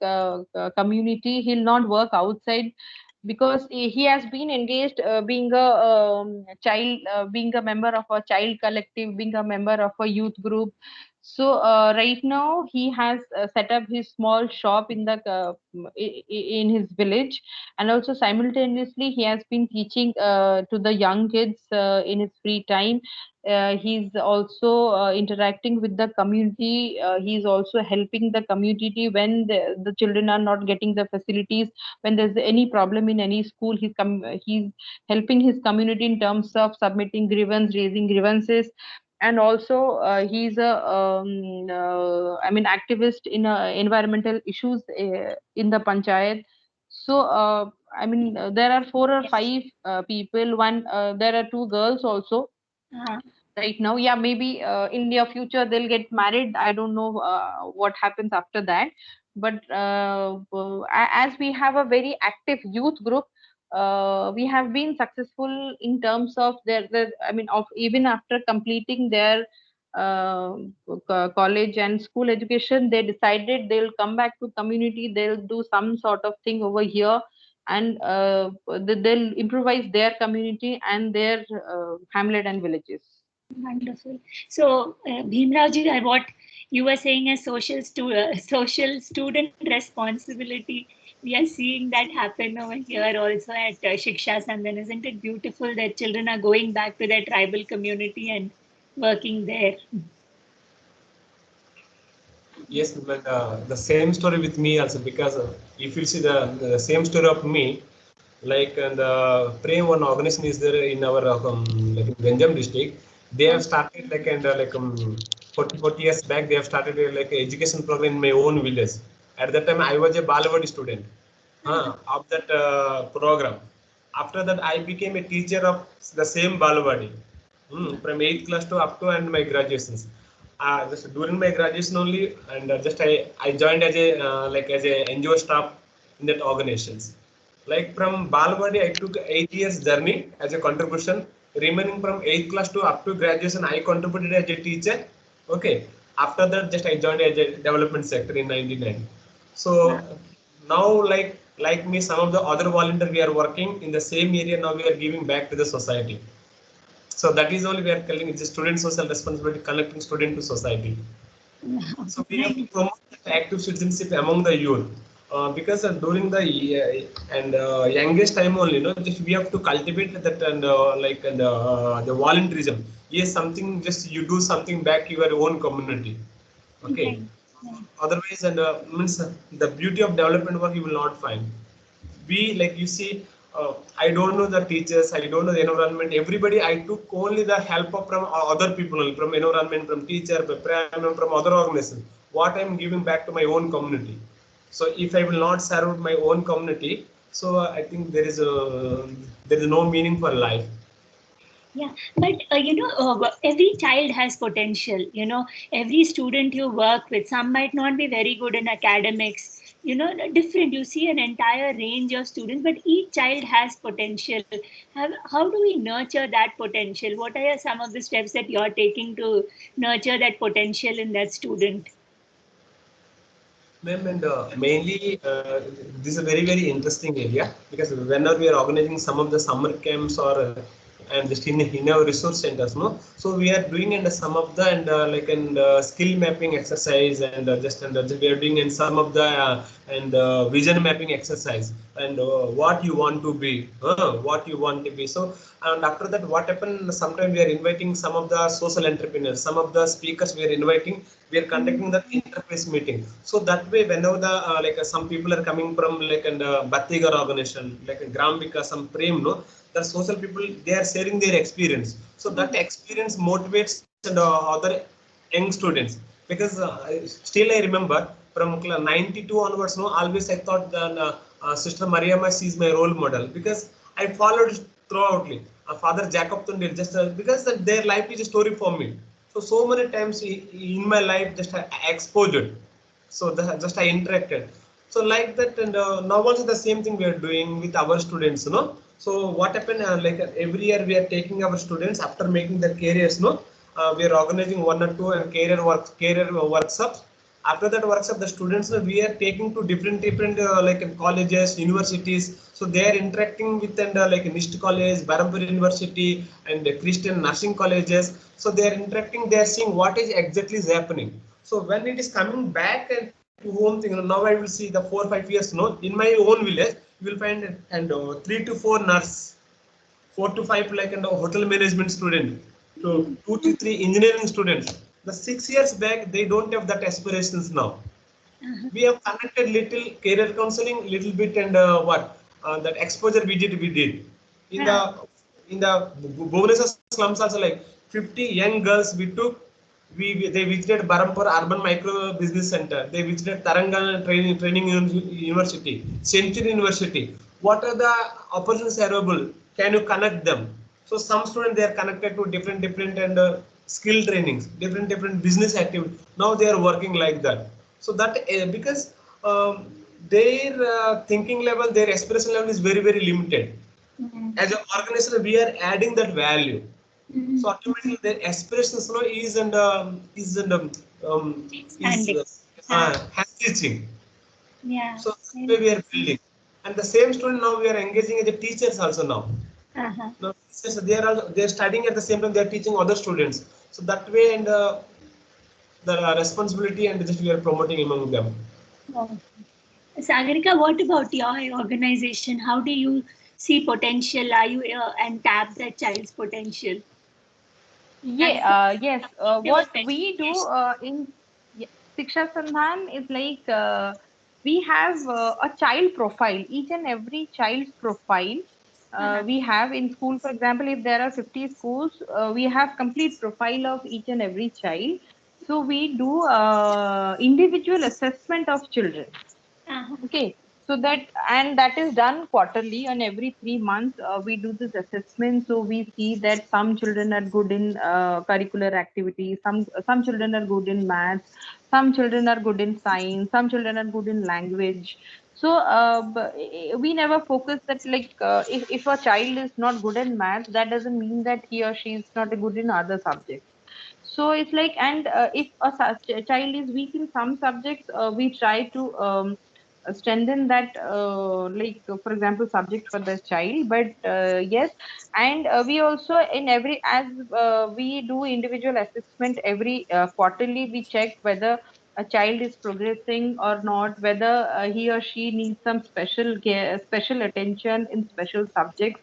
community. He'll not work outside, because he has been engaged being a child, being a member of a child collective, being a member of a youth group. So right now he has set up his small shop in the in his village, and also simultaneously he has been teaching to the young kids in his free time. He's also interacting with the community. He's also helping the community when the children are not getting the facilities. When there's any problem in any school, he's helping his community in terms of submitting grievance, raising grievances, and also he's a I mean activist in environmental issues in the panchayat. So I mean there are 4 or 5 people. There are 2 girls also Uh-huh. right now. Yeah, maybe in near future they'll get married. I don't know what happens after that. But as we have a very active youth group, we have been successful in terms of their I mean of even after completing their uh, college and school education, they decided they'll come back to community, they'll do some sort of thing over here, and they'll improvise their community and their hamlet and villages. Wonderful. So, Bhimrao ji, what you were saying as social student responsibility, we are seeing that happen over here also at Shiksha Sandhan. Isn't it beautiful that children are going back to their tribal community and working there? Yes, but the same story with me also, because if you see the same story of me, like and Prem one organization is there in our like in Ganjam district. They have started like 40 years back. They have started like a education program in my own village. At that time, I was a Balawadi student of that program. After that, I became a teacher of the same Balawadi from 8th class to up to and my graduations. Just during my graduation only, and just I joined as a like as a NGO staff in that organizations. Like from Balwadi, I took 8 years journey as a contribution. Remaining from 8th class to up to graduation, I contributed as a teacher. Okay. After that, just I joined as a development sector in '99. So now, like me, some of the other volunteers we are working in the same area. Now we are giving back to the society. So that is only we are telling it's a student social responsibility, connecting student to society. So we have to promote active citizenship among the youth. Because during the youngest time only, just we have to cultivate that and the volunteerism. Yes, something just you do something back to your own community. Okay. Right. Right. Otherwise, and means the beauty of development work you will not find. We like you see, I don't know the teachers, I don't know the environment, everybody. I took only the help of from other people, from environment, from teacher, from other organization. What I'm giving back to my own community. So if I will not serve my own community, so I think there is no meaning for life. Yeah, but every child has potential. Every student you work with, some might not be very good in academics. Different. You see an entire range of students, but each child has potential. How do we nurture that potential? What are some of the steps that you're taking to nurture that potential in that student? Ma'am, and mainly this is a very very interesting area, because whenever we are organizing some of the summer camps or and just in our resource centers, so we are doing and some of the and skill mapping exercise, and we are doing in some of the vision mapping exercise, and what you want to be, what you want to be. So and after that, what happened? Sometimes we are inviting some of the social entrepreneurs, some of the speakers we are inviting. We are conducting the interface meeting. So that way, whenever the some people are coming from like and Bhattigar organization, like a Grambika, some Prem, the social people, they are sharing their experience. So that experience motivates and other young students, because still I remember from 92 onwards, always I thought that Sister Mariamma, she is my role model, because I followed throughoutly. Father Jacob Tundil, just because their life is a story for me. So many times in my life, just I exposed it. So just I interacted. So like that, and now also the same thing we are doing with our students, So what happened? Every year we are taking our students after making their careers, we are organizing 1 or 2 and career workshops. After that workshop, the students we are taking to different like colleges, universities. So they are interacting with and like NIST College, Barampur University, and Christian nursing colleges. So they are interacting. They are seeing what is exactly is happening. So when it is coming back and to home thing, now I will see the 4 5 years. No, in my own village, you will find and 3 to 4 nurse, 4 to 5 like and hotel management student, to 2 to 3 engineering students. The 6 years back, they don't have that aspirations now. We have connected little career counseling, little bit and that exposure visit we did in the Bhubaneswar slums also, like 50 young girls we took. They visited Barampur Urban Micro Business Center. They visited Tarangana University, Century University. What are the opportunities available? Can you connect them? So some students they are connected to different and skill trainings, different business activities. Now they are working like that. So that because their thinking level, their expression level is very limited. As an organization, we are adding that value. So ultimately, their aspirations now is Expanding. hand teaching. Yeah. So that's why we are building. And the same student now we are engaging as a teachers also now. Uh-huh. Now teachers they are studying at the same time they are teaching other students. So that way and the responsibility and just we are promoting among them. Oh. Sagarika, what about your organization? How do you see potential? Are you and tap that child's potential? Yes. What we do in Shiksha Sandhan is like we have a child profile, each and every child's profile. We have in school, for example, if there are 50 schools, we have complete profile of each and every child. So we do individual assessment of children. Okay, so that is done quarterly, and every 3 months we do this assessment. So we see that some children are good in curricular activities, some children are good in maths, some children are good in science, some children are good in language. So we never focus that like if a child is not good in maths, that doesn't mean that he or she is not good in other subjects. So it's like, and if a child is weak in some subjects, we try to strengthen that, for example, subject for the child. But yes, and we also in every as we do individual assessment every quarterly, we check whether a child is progressing or not, whether he or she needs some special care, special attention in special subjects.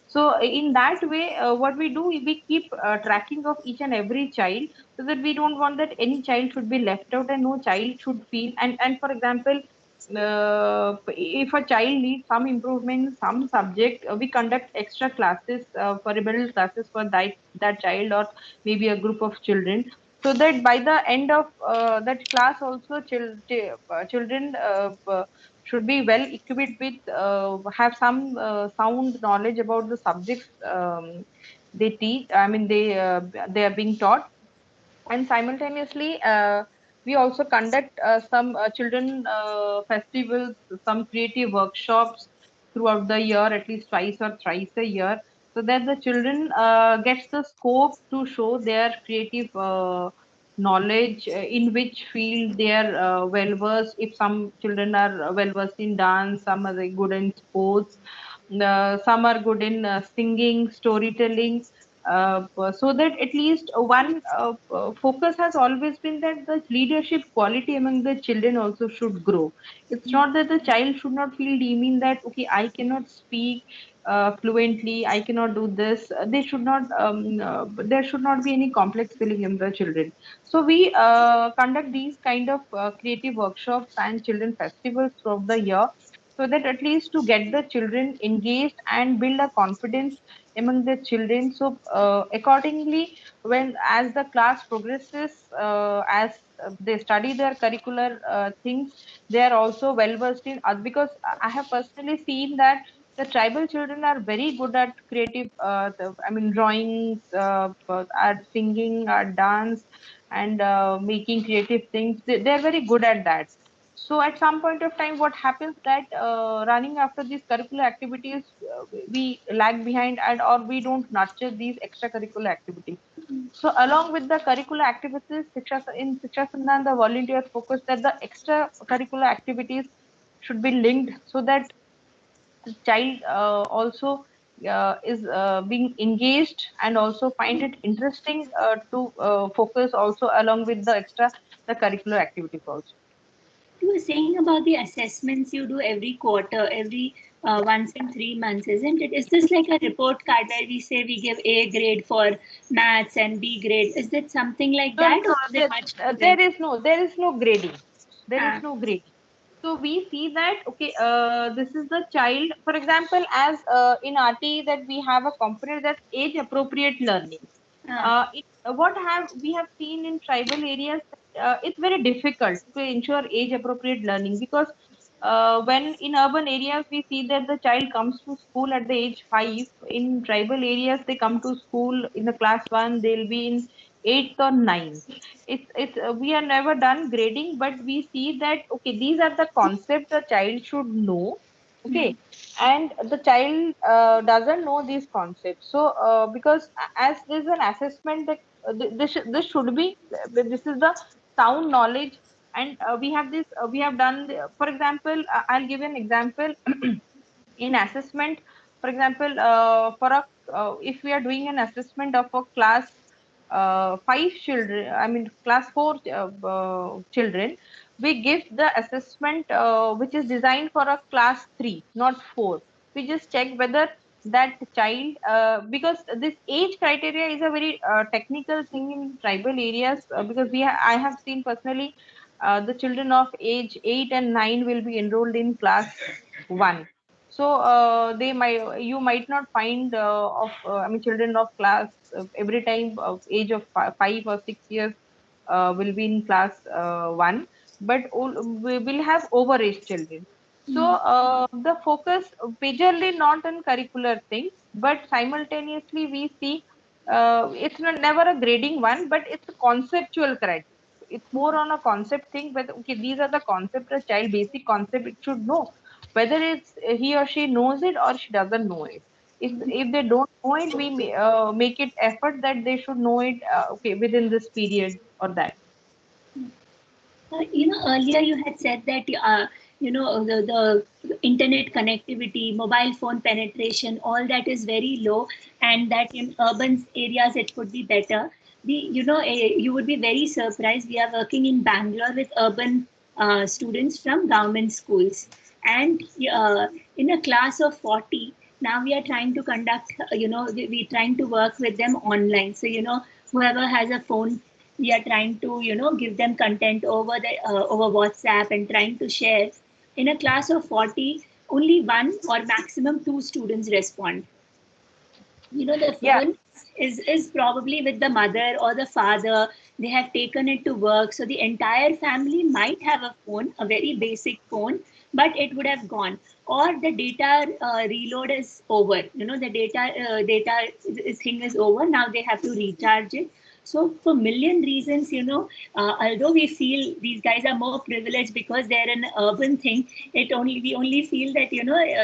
So in that way, what we do, we keep tracking of each and every child, so that we don't want that any child should be left out and no child should feel. And for example, if a child needs some improvement in some subject, we conduct extra classes, for rebuttal classes for that child, or maybe a group of children, so that by the end of that class also children should be well equipped with have some sound knowledge about the subjects they teach. I mean, they are being taught. And simultaneously, we also conduct some children festivals, some creative workshops throughout the year, at least twice or thrice a year, so that the children gets the scope to show their creative knowledge, in which field they are well versed. If some children are well versed in dance, some are good in sports, some are good in singing, storytelling, so that at least one focus has always been that the leadership quality among the children also should grow. It's not that the child should not feel demeaned that okay, I cannot speak fluently, I cannot do this. They should not. There should not be any complex feeling in the children. So we conduct these kind of creative workshops and children festivals throughout the year, so that at least to get the children engaged and build a confidence among the children. So accordingly, when as the class progresses, as they study their curricular things, they are also well versed in because I have personally seen that the tribal children are very good at creative, I mean, drawings, at singing, at dance, and making creative things. They're very good at that. So at some point of time, what happens that running after these curricular activities, we lag behind, and or we don't nurture these extracurricular activities. So along with the curricular activities, in Shiksha Sandhan, the volunteers focus that the extracurricular activities should be linked so that the child also is being engaged and also find it interesting to focus also along with the curricular activities also. You were saying about the assessments you do every quarter, every once in 3 months, isn't it? Is this like a report card where we say we give A grade for maths and B grade? Is that something like No, that, no, or is it much? there is no grading. There is Ah, no grading. So we see that okay, this is the child. For example, as in RT that we have a component that's age appropriate learning. ah, What have we have seen in tribal areas? It's very difficult to ensure age appropriate learning because when in urban areas we see that the child comes to school at the age 5. In tribal areas they come to school in the class 1. They'll be in 8th or 9th. It's we are never done grading, but we see that okay, these are the concepts the child should know. hmm, Okay, and the child doesn't know these concepts. So because as there's an assessment that this should be this is the sound knowledge, and we have this we have done for example I'll give you an example in assessment. For example for a if we are doing an assessment of a class 5 children, I mean class 4 children, we give the assessment which is designed for a class 3, not 4. We just check whether that child because this age criteria is a very technical thing in tribal areas because I have seen personally the children of age 8 and 9 will be enrolled in class 1. So they might you might not find I mean children of class every time of age of 5 or 6 years will be in class 1, but we will have overage children. So hmm. the focus majorly not on curricular things, but simultaneously we see it's not never a grading one, but it's a conceptual criteria. It's more on a concept thing. But okay, these are the concept a child basic concept it should know, whether it's he or she knows it or she doesn't know it. If they don't know it, we make it effort that they should know it. Okay, within this period or that. Earlier you had said that, the internet connectivity, mobile phone penetration, all that is very low, and that in urban areas it could be better. You would be very surprised. We are working in Bangalore with urban students from government schools, and in a class of 40, now we are trying to conduct, we're trying to work with them online. So, whoever has a phone, we are trying to give them content over WhatsApp and trying to share. In a class of 40, only one or maximum two students respond. The Yeah, phone is probably with the mother or the father. They have taken it to work, so the entire family might have a phone, a very basic phone, but it would have gone, or the data reload is over. The data thing is over. Now they have to recharge it. So for million reasons, although we feel these guys are more privileged because they're an urban thing, we only feel that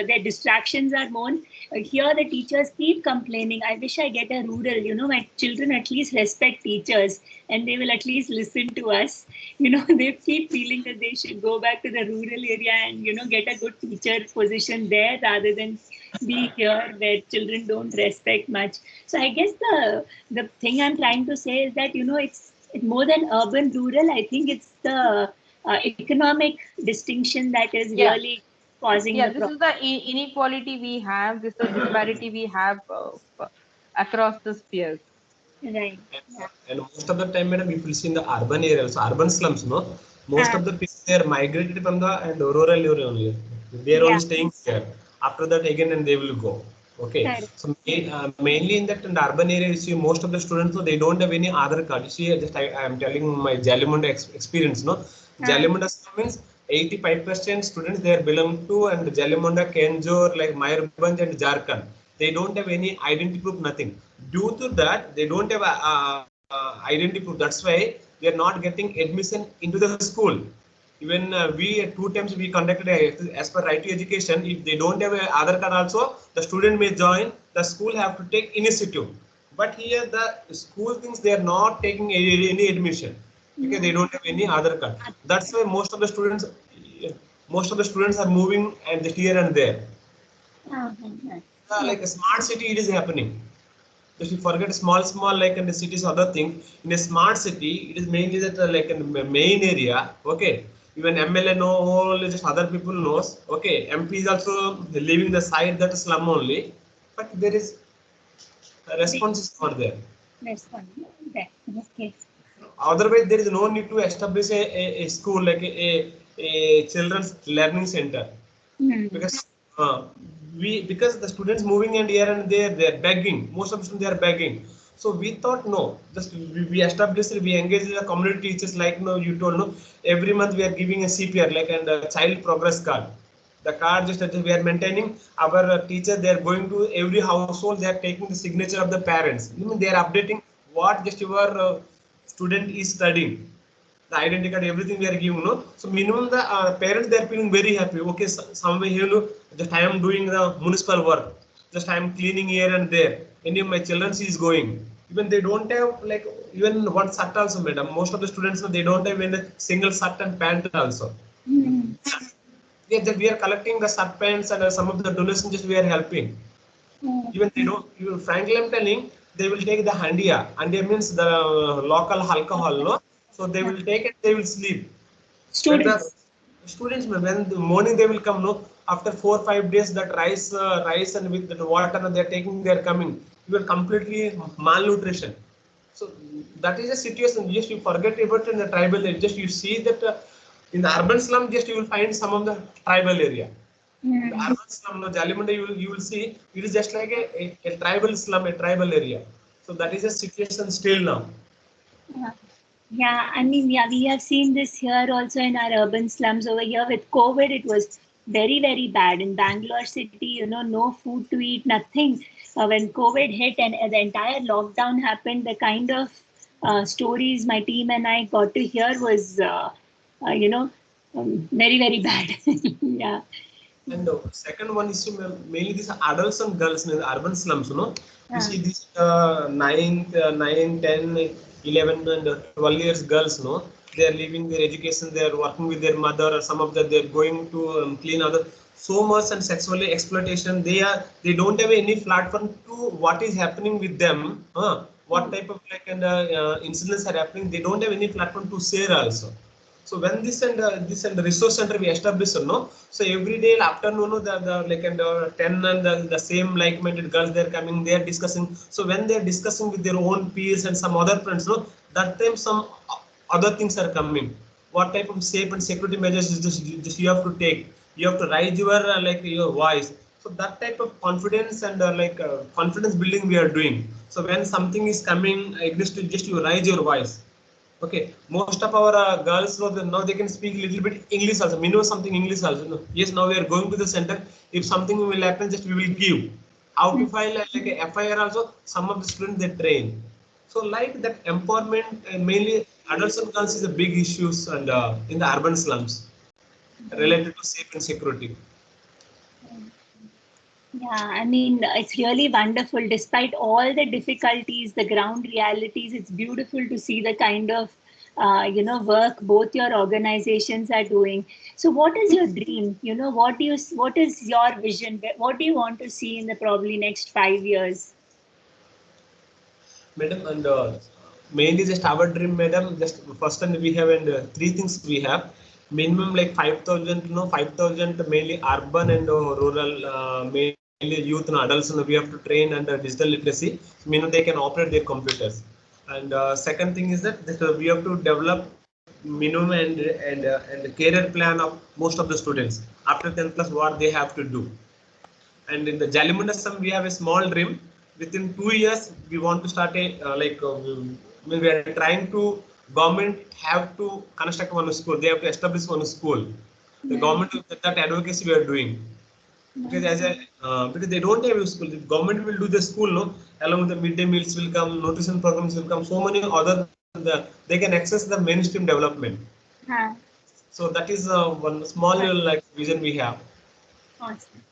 their distractions are more. Here the teachers keep complaining, I wish I get a rural. My children at least respect teachers and they will at least listen to us. They keep feeling that they should go back to the rural area and get a good teacher position there rather than be here where children don't respect much. So I guess the thing I'm trying to say is that it's more than urban rural. I think it's the economic distinction that is yeah, really causing yeah. the This problem. is the inequality we have. This is the disparity we have across the spheres. Right. And most of the time, madam, if you see in the urban areas, urban slums, no, most Uh, of the people they are migrated from the and rural area only. They are only yeah. staying here. After that, again, and they will go. Okay, Correct. so mainly in that in the urban area, you see most of the students, no, they don't have any Aadhaar card. You see, I am telling my Jalimunda experience, no, Uh, Jalimunda means 85% students they are belong to and Jalimunda, Kenjor, like Mayurbhanj and Jharkhand. They don't have any identity proof, nothing. Due to that, they don't have identity proof. That's why they are not getting admission into the school. Even we 2 times we conducted as per right to education. If they don't have a Aadhaar card also, the student may join. The school have to take initiative. But here the school thinks they are not taking any admission because they don't have any other card. That's why most of the students are moving and here and there. Like a smart city, it is happening. If you forget small like in the cities, other thing in a smart city, it is mainly that like in the main area. Okay, even MLA know, all just other people knows. Okay, MP is also leaving the side that slum only, but there is a response is not there. Okay. Otherwise, there is no need to establish a school like a children's learning center because because the students moving and here and there they're begging. Most of the students they are begging. So we thought no, just we established, we engaged the community teachers like no, you told no. Every month we are giving a CPR like and a child progress card. The card just we are maintaining our teacher. They are going to every household. They are taking the signature of the parents. They are updating what just your student is studying. The identity card, everything we are giving, no. So minimum the parents they are feeling very happy. Okay, somewhere here, no, just I am doing the municipal work. Just I am cleaning here and there. Any of my children is going. Even they don't have like even one shirt also, madam. Most of the students they don't have even a single shirt and pant also. Yeah, that we are collecting the shirt pants and some of the donations just we are helping. Even they don't. You frankly, I'm telling, they will take the handia. Handia means the local alcohol, no. So they will take it. They will sleep. When the students, when the morning they will come, no. After 4 or 5 days, that rice and with the water they are taking, they are coming. You are completely malnutrition. So that is a situation. Just you forget about in the tribal area. Just you see that in the urban slum, just you will find some of the tribal area. The urban slum, no, Jalimunda, you will see it is just like a tribal slum, a tribal area. So that is a situation still now. Yeah, I mean, yeah, we have seen this here also in our urban slums over here. With COVID, it was very, very bad. In Bangalore city, no food to eat, nothing. When COVID hit and the entire lockdown happened, the kind of stories my team and I got to hear was, very, very bad. Yeah. And the second one is mainly these adults and girls in the urban slums, you know. You see these 9, 10, 11 and 12 years girls, no. They are leaving their education, they are working with their mother, or some of them they are going to clean other. So much and sexually exploitation. They don't have any platform to what is happening with them. What type of like and incidents are happening. They don't have any platform to share also. So when this and the resource center we established, no. So every day afternoon, no, the like and 10 and the same like-minded girls they're coming, they're discussing. So when they're discussing with their own peers and some other friends, no, that time some other things are coming. What type of safe and security measures is just you have to take? You have to raise your like your voice. So that type of confidence and confidence building we are doing. So when something is coming against you, just you raise your voice. Okay, most of our girls now they can speak a little bit English also. We know something English also. No? Yes, now we are going to the center. If something will happen, just we will give. How to file like a FIR also. Some of the students they train. So like that empowerment, mainly adults and girls is a big issues and in the urban slums related to safety and security. Yeah, I mean, it's really wonderful. Despite all the difficulties, the ground realities, it's beautiful to see the kind of, work both your organizations are doing. So what is your dream? What is your vision? What do you want to see in the probably next 5 years? Madam, and mainly just our dream, madam. Just first and we have and three things we have. Minimum like 5,000, 5,000 mainly urban and rural, mainly youth and adults. And we have to train under digital literacy. Meaning they can operate their computers. And second thing is that we have to develop minimum and career plan of most of the students after 10 plus what they have to do. And in the Jalimundasam, we have a small dream. Within 2 years, we want to start a we are trying to government have to construct one school. They have to establish one school. The government that advocacy we are doing because because they don't have a school. The government will do the school, no, along with the midday meals will come, nutrition programs will come. So many other they can access the mainstream development. So that is one small like vision we have. Awesome.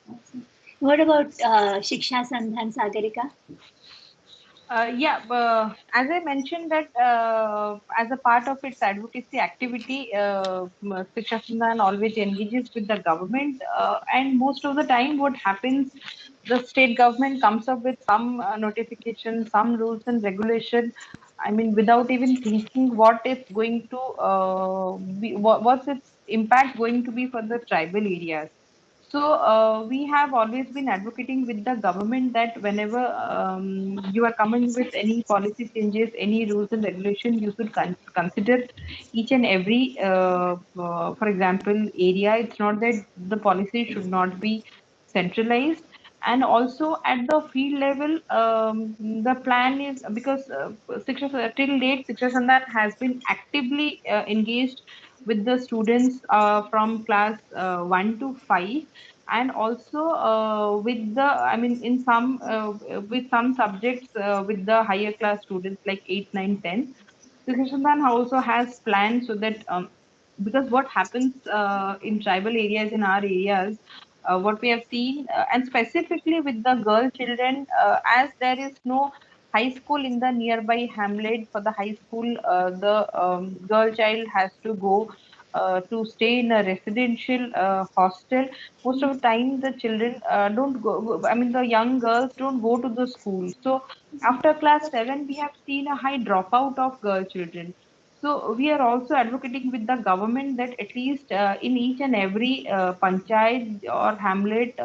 What about Shiksha Sandhan, Sagarika? As I mentioned that as a part of its advocacy activity, Shiksha Sandhan always engages with the government, and most of the time, what happens, the state government comes up with some notification, some rules and regulation. I mean, without even thinking what it's going to what's its impact going to be for the tribal areas. So we have always been advocating with the government that whenever you are coming with any policy changes, any rules and regulations, you should consider each and every, for example, area. It's not that the policy should not be centralized. And also at the field level, the plan is because till date, Shiksha Sandhan has been actively engaged with the students from class 1 to 5, and also with the, I mean, in some with some subjects with the higher class students like 8, 9, 10. So Krishan also has plans so that because what happens in tribal areas, in our areas, what we have seen, and specifically with the girl children, as there is no high school in the nearby hamlet for the high school, the girl child has to go to stay in a residential hostel. Most of the time, the children don't go, I mean, the young girls don't go to the school. So after class 7, we have seen a high dropout of girl children. So we are also advocating with the government that at least in each and every panchayat or hamlet,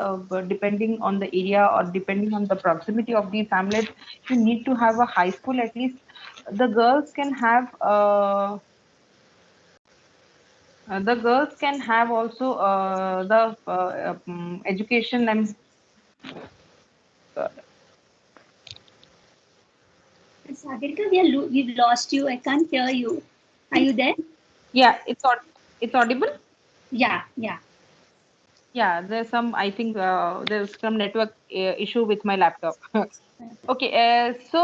depending on the area or depending on the proximity of these hamlets, you need to have a high school. At least the girls can have the girls can have also the education and Sagarika, we've lost you. I can't hear you. Are you there? yeah, it's audible. Yeah, yeah. Yeah, there's some, I think there's some network issue with my laptop. Okay, so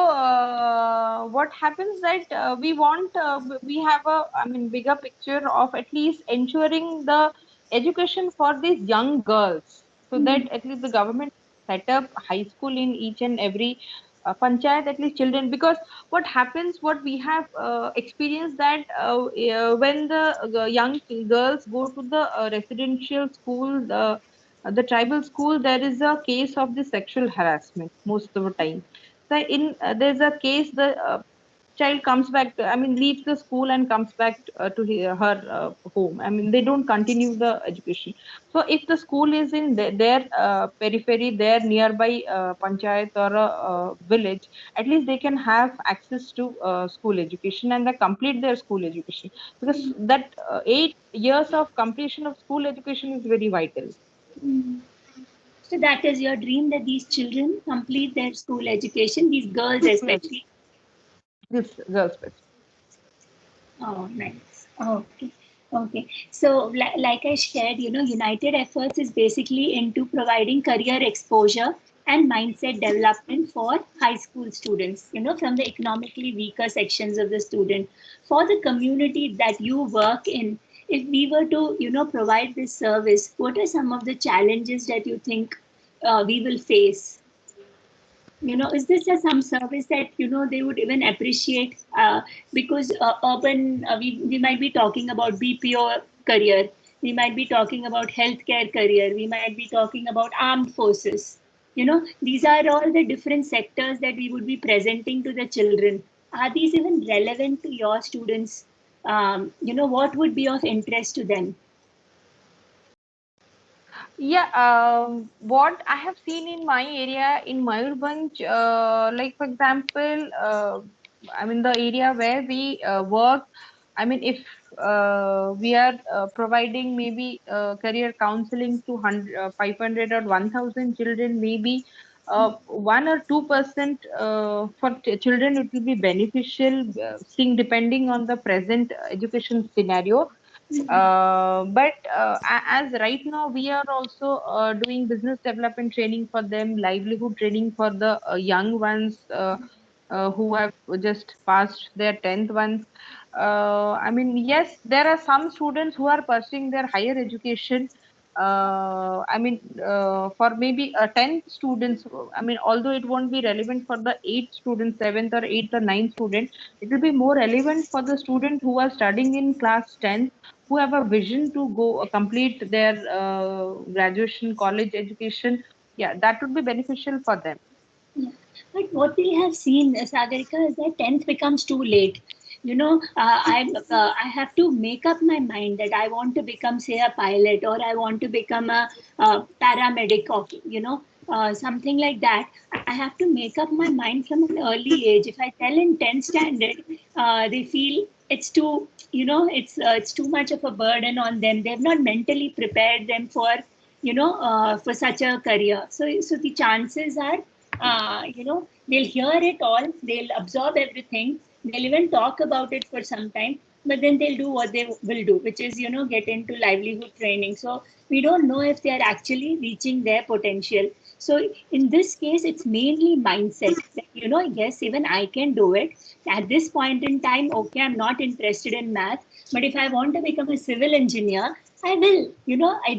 what happens that we have a, I mean, bigger picture of at least ensuring the education for these young girls, so that at least the government set up high school in each and every panchayat, at least children, because what happens, what we have experienced that when the young girls go to the residential school, the tribal school, there is a case of the sexual harassment most of the time. So in there's a case, the child comes back, I mean, leaves the school and comes back to her home. I mean, they don't continue the education. So if the school is in their periphery, their nearby panchayat or a village, at least they can have access to school education and they complete their school education, because that 8 years of completion of school education is very vital. Mm. So that is your dream, that these children complete their school education, these girls especially. This girls. Oh, nice. Okay. Okay. So, like I shared, United Efforts is basically into providing career exposure and mindset development for high school students, from the economically weaker sections of the student. For the community that you work in, if we were to, provide this service, what are some of the challenges that you think we will face? Is this some service that they would even appreciate, because urban, we might be talking about BPO career, we might be talking about healthcare career, we might be talking about armed forces. These are all the different sectors that we would be presenting to the children. Are these even relevant to your students? What would be of interest to them? Yeah, what I have seen in my area in Mayurbhanj, like for example, I mean the area where we work, I mean if we are providing maybe career counseling to 500 or 1,000 children, maybe 1 or 2% for children it will be beneficial, seeing depending on the present education scenario. But as right now we are also doing business development training for them, livelihood training for the young ones who have just passed their 10th ones. I mean, yes, there are some students who are pursuing their higher education, for maybe 10 students, although it won't be relevant for the 8 students, 7th or 8th or 9th student, it will be more relevant for the student who are studying in class 10, who have a vision to go complete their graduation, college education. Yeah, that would be beneficial for them. Yeah. But what we have seen, Sagarika, is that 10th becomes too late. I have to make up my mind that I want to become, say, a pilot, or I want to become a paramedic, or something like that. I have to make up my mind from an early age. If I tell in 10th standard, they feel it's too, it's too much of a burden on them. They've not mentally prepared them for, for such a career. So the chances are, they'll hear it all, they'll absorb everything, they'll even talk about it for some time, but then they'll do what they will do, which is, get into livelihood training. So we don't know if they are actually reaching their potential. So in this case, it's mainly mindset that, yes, even I can do it. At this point in time, okay, I'm not interested in math, but if I want to become a civil engineer, I will,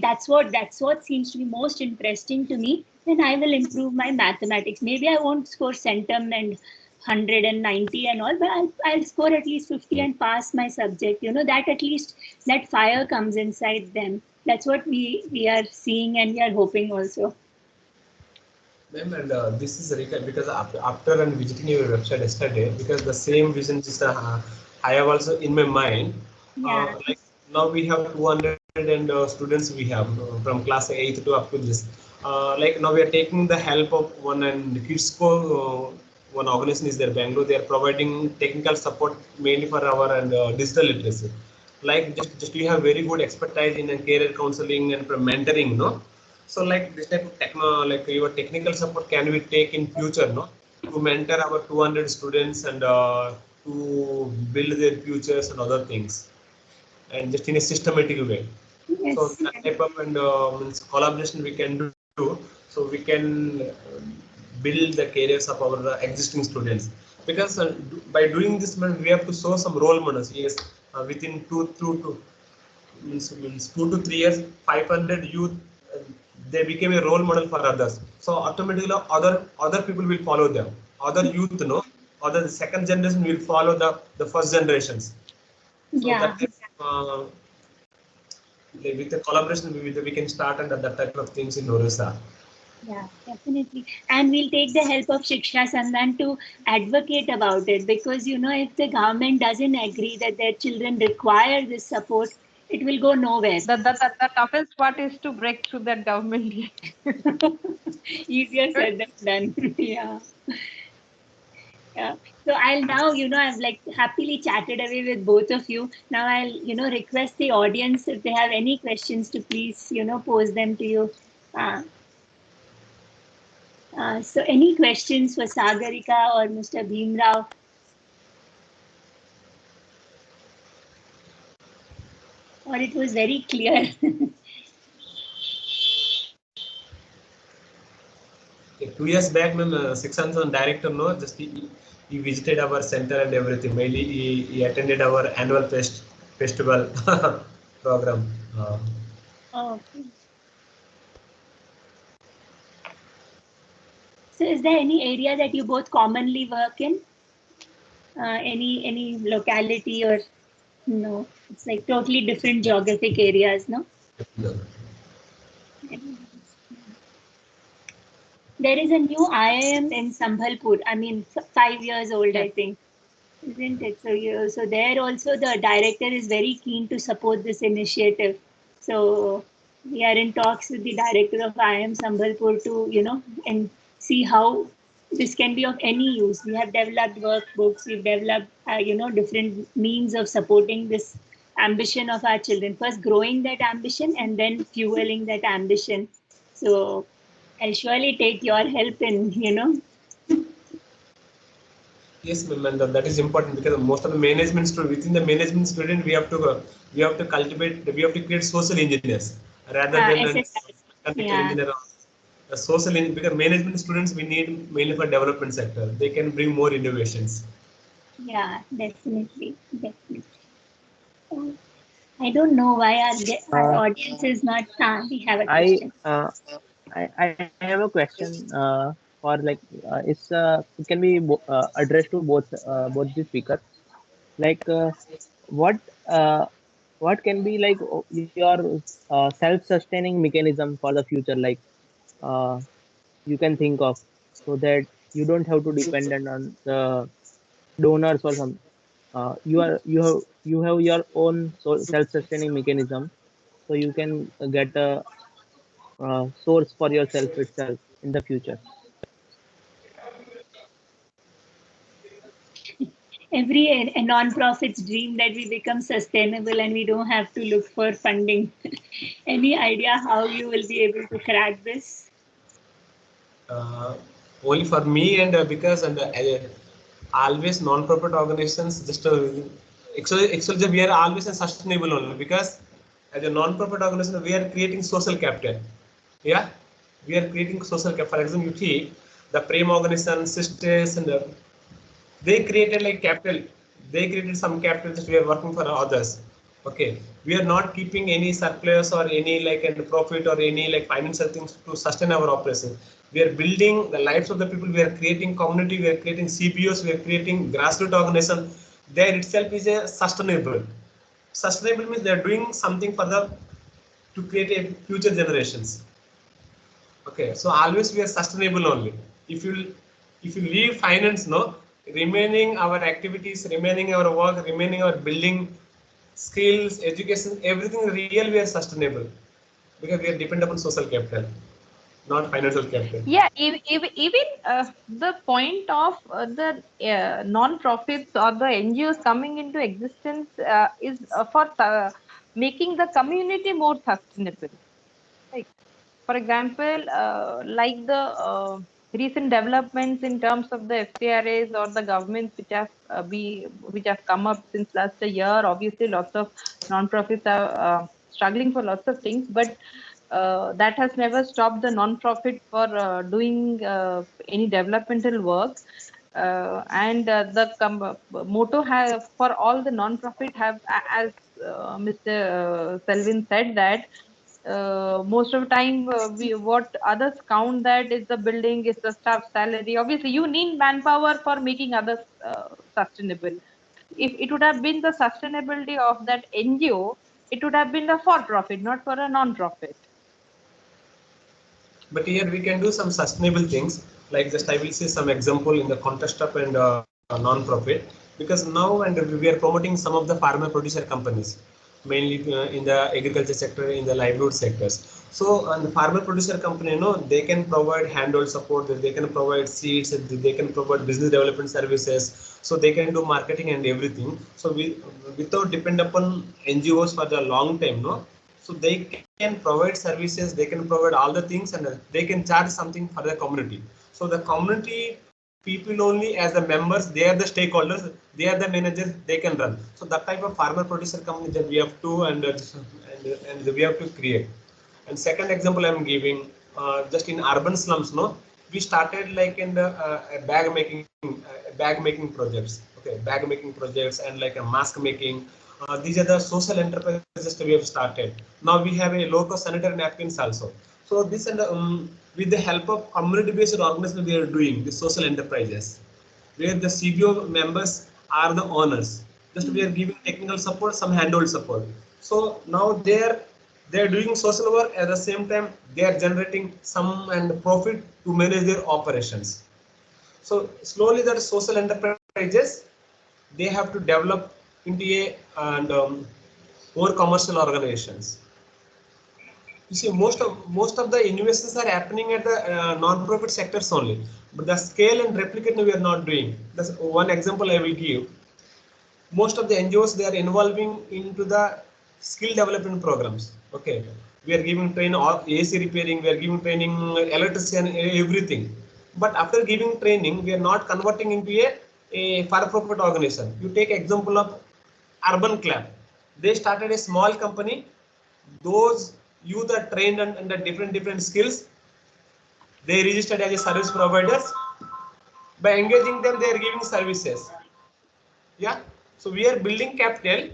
that's what seems to be most interesting to me. Then I will improve my mathematics. Maybe I won't score centum and 190 and all, but I'll score at least 50 and pass my subject. That at least that fire comes inside them. That's what we are seeing, and we are hoping also. Ma'am, and this is because after and visiting your website yesterday, because the same vision is I have also in my mind. Yeah. Like now we have 200 and students we have from class 8th to up to this. Like now we are taking the help of one and Kidsco, one organization is there, Bangalore. They are providing technical support mainly for our and digital literacy. Like just you have very good expertise in career counseling and mentoring, no? So like this type of like your technical support can we take in future, no? To mentor our 200 students and to build their futures and other things, and just in a systematic way. Yes. So that type of and collaboration we can do. So we can build the careers of our existing students. Because by doing this, man, we have to show some role models. Yes, within means 2 to 3 years, 500 youth, uh, they became a role model for others. So automatically other people will follow them. Other youth, no, other second generation will follow the first generations. So Yeah. that with the collaboration we can start and that type of things in Orissa. Yeah, definitely. And we'll take the help of Shiksha Sandhan to advocate about it, because, if the government doesn't agree that their children require this support, it will go nowhere. The toughest part is to break through that government. Easier said than done. Yeah. Yeah. So I'll now, I've like happily chatted away with both of you. Now I'll, request the audience if they have any questions to please, pose them to you. So any questions for Sagarika or Mr. Bhimrao? Or it was very clear? Okay, 2 years back, ma'am, Siksansan director, no, just he visited our center and everything. Mainly he attended our annual festival program. Oh, okay. So is there any area that you both commonly work in? Any locality, or no? It's like totally different geographic areas, no? There is a new IIM in Sambhalpur. I mean, 5 years old, I think, isn't it? So there also the director is very keen to support this initiative. So we are in talks with the director of IIM Sambhalpur to, and see how this can be of any use. We have developed workbooks, we've developed, different means of supporting this ambition of our children. First, growing that ambition and then fueling that ambition. So I'll surely take your help in, Yes, ma'am, and that is important because most of the management student within the management student we have to cultivate, we have to create social engineers rather than a SSR. mechanical Yeah. engineer. A social because management students we need mainly for development sector. They can bring more innovations. Yeah, definitely. I don't know why our audience is not. We have a I question. I have a question for like it can be addressed to both the speakers. Like what uh, what can be like your self-sustaining mechanism for the future? Like uh, you can think of, so that you don't have to dependent on the donors or some. You have your own self-sustaining mechanism, so you can get a source for yourself itself in the future. Every a non-profit's dream that we become sustainable and we don't have to look for funding. Any idea how you will be able to crack this? uh, Only for me, and because always non-profit organizations just actually we are always sustainable only, because as a non-profit organization we are creating social capital. Yeah, we are creating social capital. For example, you see the Prem organization, sisters, and they created like capital. They created some capital that we are working for others. Okay, we are not keeping any surplus or any like and profit or any like financial things to sustain our operation. We are building the lives of the people. We are creating community. We are creating CBOs. We are creating grassroots organization. There itself is a sustainable. Sustainable means they are doing something for the to create a future generations. Okay, so always we are sustainable only. If you leave finance, no, remaining our activities, remaining our work, remaining our building skills, education, everything real we are sustainable, because we are dependent upon social capital, not financial capital. Yeah, even the point of the non-profits or the NGOs coming into existence is for making the community more sustainable. Like, for example, like the recent developments in terms of the FCRAs or the governments which have come up since last a year. Obviously, lots of non-profits are struggling for lots of things, but that has never stopped the non-profit for doing any developmental work. And the motto have for all the non-profit have, as Mr. Selvin said, that most of the time what others count that is the building, is the staff salary. Obviously you need manpower for making others sustainable. If it would have been the sustainability of that NGO, it would have been the for profit, not for a non-profit. But here we can do some sustainable things. Like just I will say some example in the context of and non-profit, because now and we are promoting some of the farmer producer companies, mainly in the agriculture sector, in the livelihood sectors. So and the farmer producer company, you know, they can provide handhold support, they can provide seeds, they can provide business development services, so they can do marketing and everything. So we without depend upon NGOs for the long time, no. So they can provide services, they can provide all the things, and they can charge something for the community. So the community people only as the members, they are the stakeholders, they are the managers, they can run. So that type of farmer producer company that we have to and we have to create. And second example I'm giving, just in urban slums, no, we started like in the bag making projects. Okay, bag making projects and like a mask making. These are the social enterprises that we have started. Now we have a local sanitary napkins also. So this and with the help of community-based organizations, we are doing the social enterprises, where the CBO members are the owners. Just we are giving technical support, some handhold support. So now they are doing social work, at the same time they are generating some and profit to manage their operations. So slowly that social enterprises, they have to develop into a and more commercial organizations. You see, most of the innovations are happening at the non-profit sectors only, but the scale and replication we are not doing. That's one example I will give. Most of the NGOs, they are involving into the skill development programs. Okay, we are giving training AC repairing, we are giving training electrician, everything. But after giving training, we are not converting into a for-profit organization. You take example of Urban Club. They started a small company. Those youth are trained on the different skills. They registered as a service providers. By engaging them, they are giving services. Yeah, so we are building capital.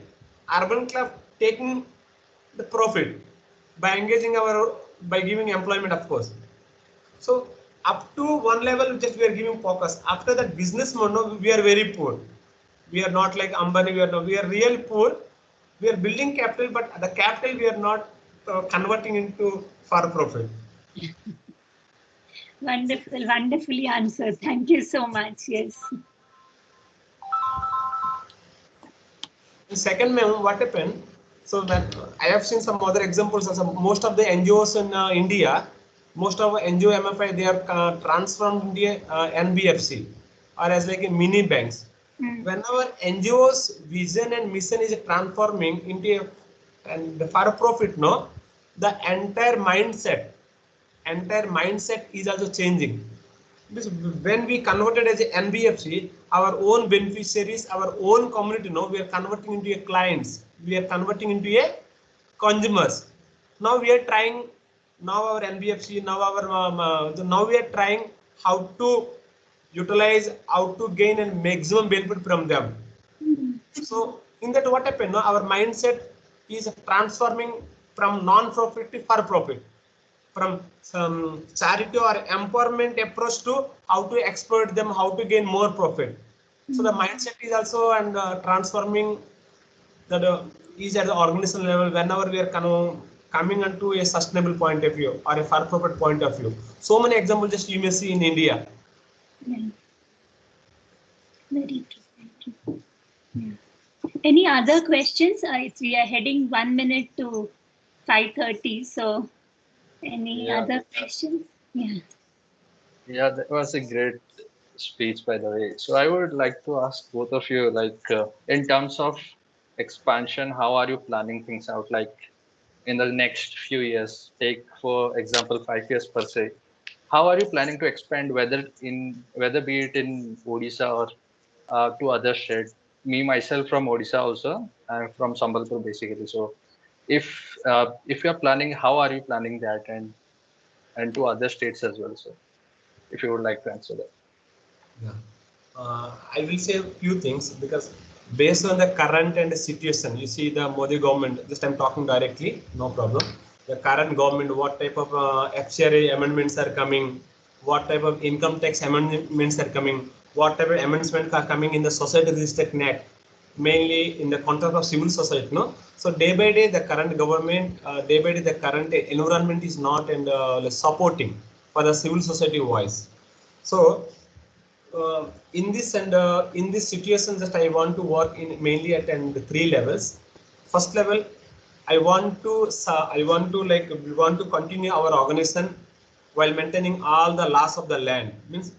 Urban Club taking the profit by engaging by giving employment, of course. So up to one level, just we are giving focus. After that business model, we are very poor. We are not like Ambani. We are real poor. We are building capital, but the capital we are not converting into for profit. Wonderful, wonderfully answered. Thank you so much. Yes. Second, ma'am, what happened? So that I have seen some other examples. Also, most of the NGOs in India, most of NGO MFI, they are transformed into NBFC or as like a mini banks. Whenever NGO's vision and mission is transforming into and for profit, no, the entire mindset is also changing. When we converted as a NBFC, our own beneficiaries, our own community, no, we are converting into a clients, we are converting into a consumers. Now we are trying, now our NBFC, now we are trying how to utilize, how to gain a maximum benefit from them. So in that, what happened? No, our mindset is transforming from non-profit to for profit, from some charity or empowerment approach to how to exploit them, how to gain more profit. So the mindset is also and transforming that is at the organizational level. Whenever we are coming into a sustainable point of view or a for profit point of view, so many examples just you may see in India. Yeah. Very true. Thank you. Yeah. Any other questions? We are heading 1 minute to 5:30. So, any other questions? Yeah. Yeah, that was a great speech, by the way. So I would like to ask both of you, like, in terms of expansion, how are you planning things out? Like, in the next few years, take for example 5 years per se. How are you planning to expand, whether be it in Odisha or to other states? Me myself from Odisha also. I'm from Sambalpur basically. So if you're planning, how are you planning that, and to other states as well? So if you would like to answer that. Yeah. I will say a few things because based on the current and the situation, you see the Modi government, just I'm talking directly, no problem. The current government, what type of FCRA amendments are coming, what type of income tax amendments are coming, what type of amendments are coming in the Society Registration Act, mainly in the context of civil society, no? So day by day, the current government, day by day, the current environment is not and supporting for the civil society voice. So in this situation, just I want to work in mainly at three levels. First level, we want to continue our organization while maintaining all the laws of the land. Means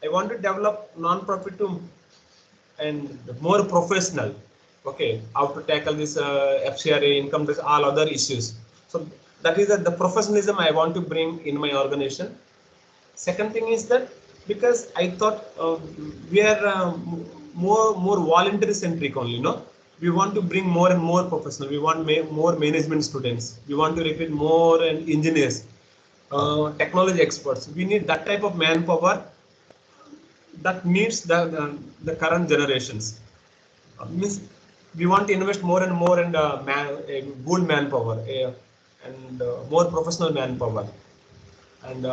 I want to develop non-profit to and more professional. Okay, how to tackle this FCRA, income tax, all other issues. So that is the professionalism I want to bring in my organization. Second thing is that because I thought we are more voluntary centric only, no? We want to bring more and more professional. We want more management students. We want to recruit more and engineers, technology experts. We need that type of manpower that meets the current generations. Means we want to invest more and more in good manpower and more professional manpower. And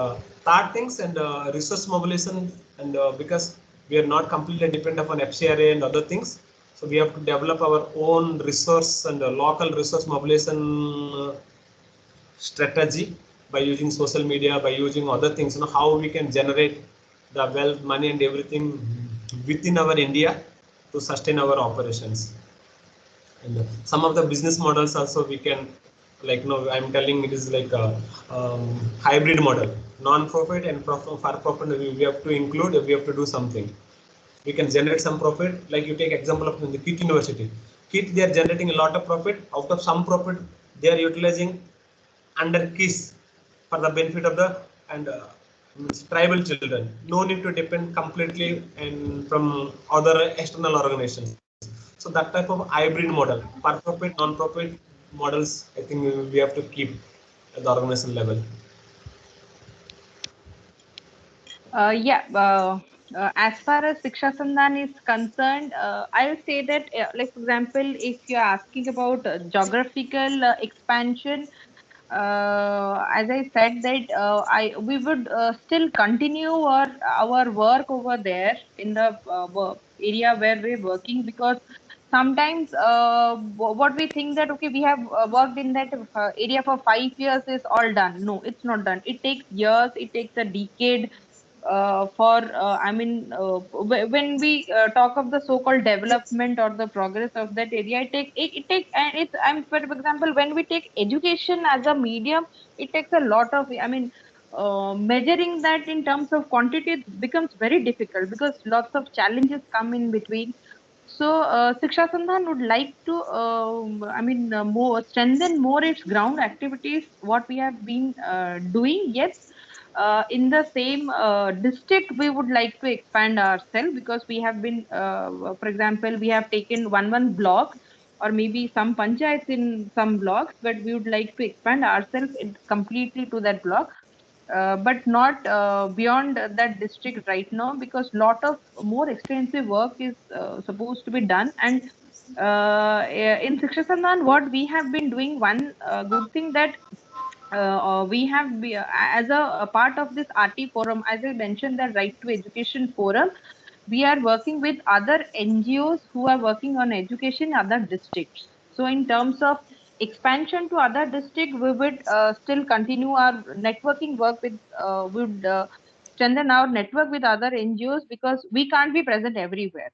third things and resource mobilization, and because we are not completely dependent upon FCRA and other things, so we have to develop our own resource and local resource mobilization strategy by using social media, by using other things. You know how we can generate the wealth, money, and everything within our India to sustain our operations. And some of the business models also we can, like, I'm telling it is like a hybrid model, non-profit and for profit. We have to include, we have to do something. We can generate some profit. Like you take example of the KIT University. KIT, they are generating a lot of profit. Out of some profit, they are utilizing under KISS for the benefit of the and tribal children. No need to depend completely and from other external organizations. So that type of hybrid model, for profit, non-profit models, I think we have to keep at the organization level. As far as Shiksha Sandhan is concerned, I'll say that, like for example, if you're asking about geographical expansion, as I said that we would still continue our work over there in the area where we're working, because sometimes what we think that okay, we have worked in that area for 5 years is all done. No, it's not done. It takes years. It takes a decade for I mean when we talk of the so-called development or the progress of that area, it takes, and it's, I'm, for example, when we take education as a medium, it takes a lot of, I mean, measuring that in terms of quantity becomes very difficult because lots of challenges come in between. So Shiksha Sandhan would like to more strengthen more its ground activities what we have been doing. Yes, in the same district we would like to expand ourselves, because we have been for example, we have taken one block or maybe some panchayats in some blocks, but we would like to expand ourselves completely to that block, but not beyond that district right now, because lot of more extensive work is supposed to be done. And in Shiksha Sandhan, what we have been doing, one good thing that we have as a part of this RT forum, as I mentioned, the Right to Education Forum, we are working with other NGOs who are working on education in other districts. So in terms of expansion to other district, we would still continue our networking work with, would strengthen our network with other NGOs, because we can't be present everywhere.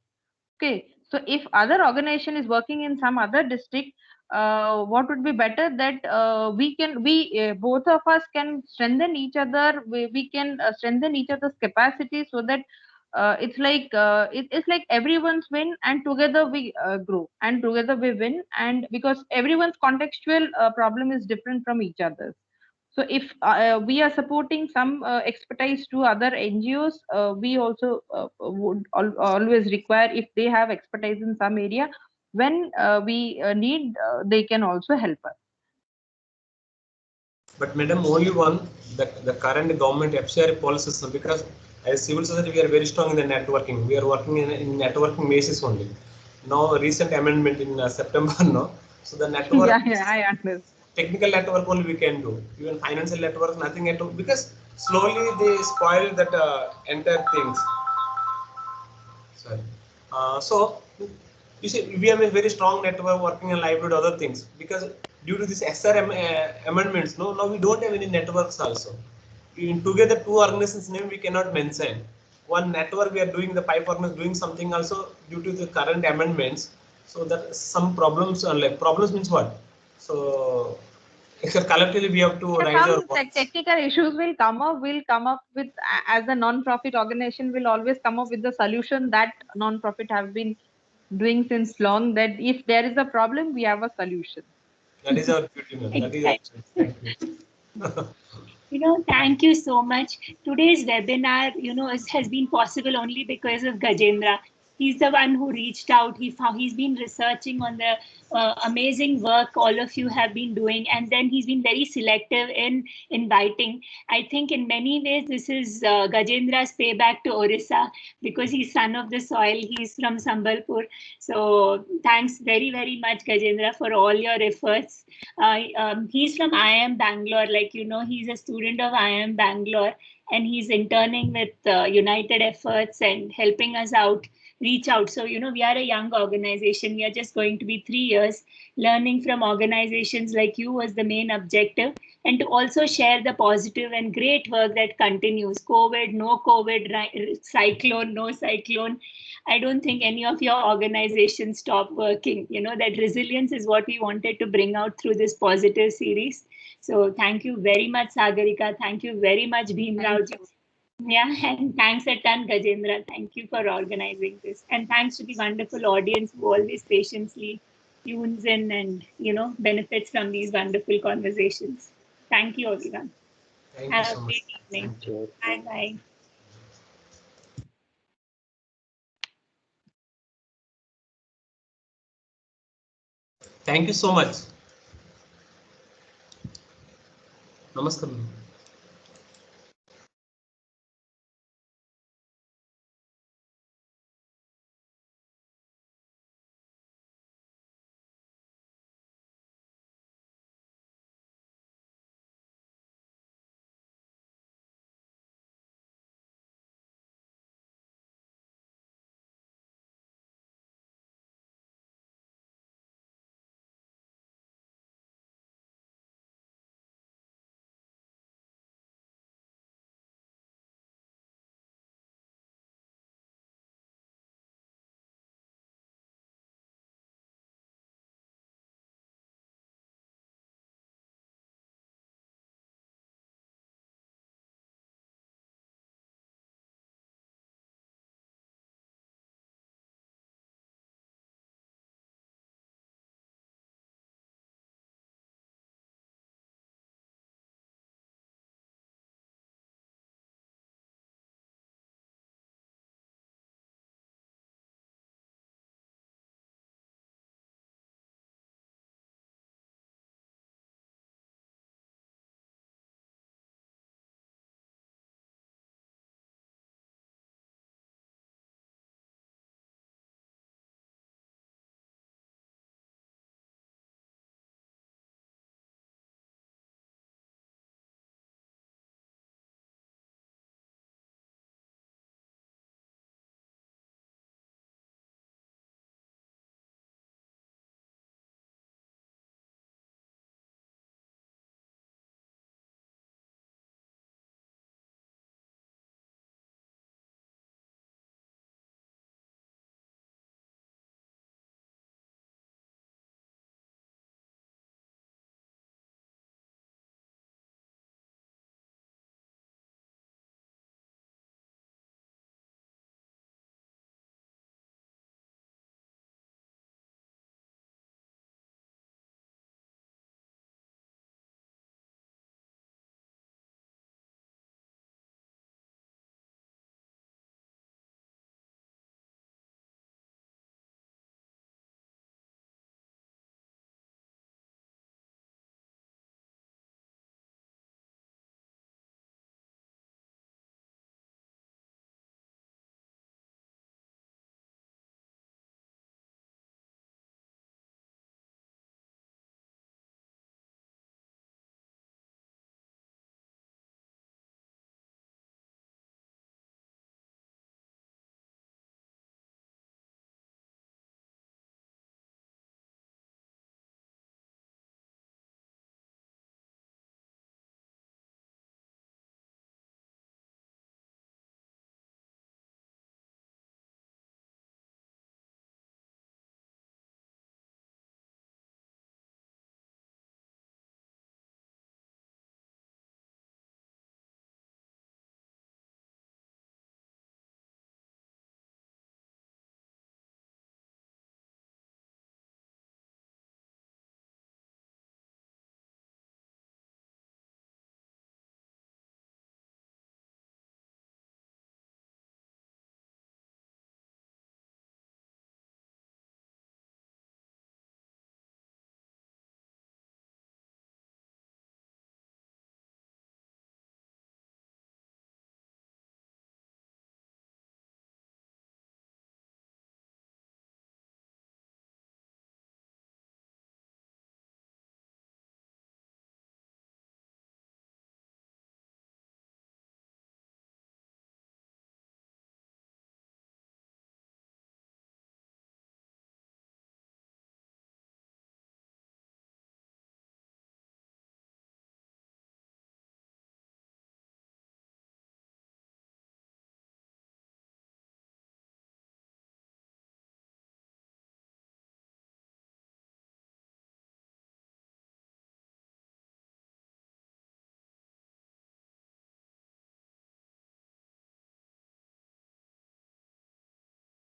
Okay, so if other organization is working in some other district, what would be better that we both of us can strengthen each other. We can strengthen each other's capacity, so that it's like everyone's win, and together we grow, and together we win, and because everyone's contextual problem is different from each other's. So if we are supporting some expertise to other NGOs, we also would always require, if they have expertise in some area, when we need, they can also help us. But madam, only one, the current government FCR policy system, because as civil society we are very strong in the networking. We are working in networking basis only. Now recent amendment in September, no. So the network, Yeah, I understand. technical network only we can do. Even financial network, nothing at all, because slowly they spoil that entire things. Sorry. So you see, we have a very strong network working in livelihood, other things, because due to this SRM amendments, no, now we don't have any networks also. In together, two organizations name we cannot mention. One network we are doing, the pipe organization doing something also due to the current amendments. So that some problems are like, problems means what? So collectively we have to raise our Some voice. technical issues will come up. Will come up with, as a non-profit organization, will always come up with the solution that non-profit have been doing since long. That if there is a problem, we have a solution. That is our duty, ma'am. That is our duty. Thank you. Thank you so much. Today's webinar, has been possible only because of Gajendra. He's the one who reached out. He's been researching on the amazing work all of you have been doing, and then he's been very selective in inviting. I think in many ways this is Gajendra's payback to Orissa, because he's son of the soil. He's from Sambalpur. So thanks very, very much, Gajendra, for all your efforts. He's from IIM Bangalore. He's a student of IIM Bangalore, and he's interning with United Efforts and helping us out, reach out. So, we are a young organization. We are just going to be 3 years. Learning from organizations like you was the main objective, and to also share the positive and great work that continues. COVID, no COVID, cyclone, no cyclone. I don't think any of your organizations stop working. That resilience is what we wanted to bring out through this positive series. So thank you very much, Sagarika. Thank you very much, Bhimrao. Yeah, and thanks a ton, Gajendra. Thank you for organizing this. And thanks to the wonderful audience who always patiently tunes in and, benefits from these wonderful conversations. Thank you, everyone. Thank you Have so a much. great evening. Thank you. Bye-bye. Thank you so much. Namaskar.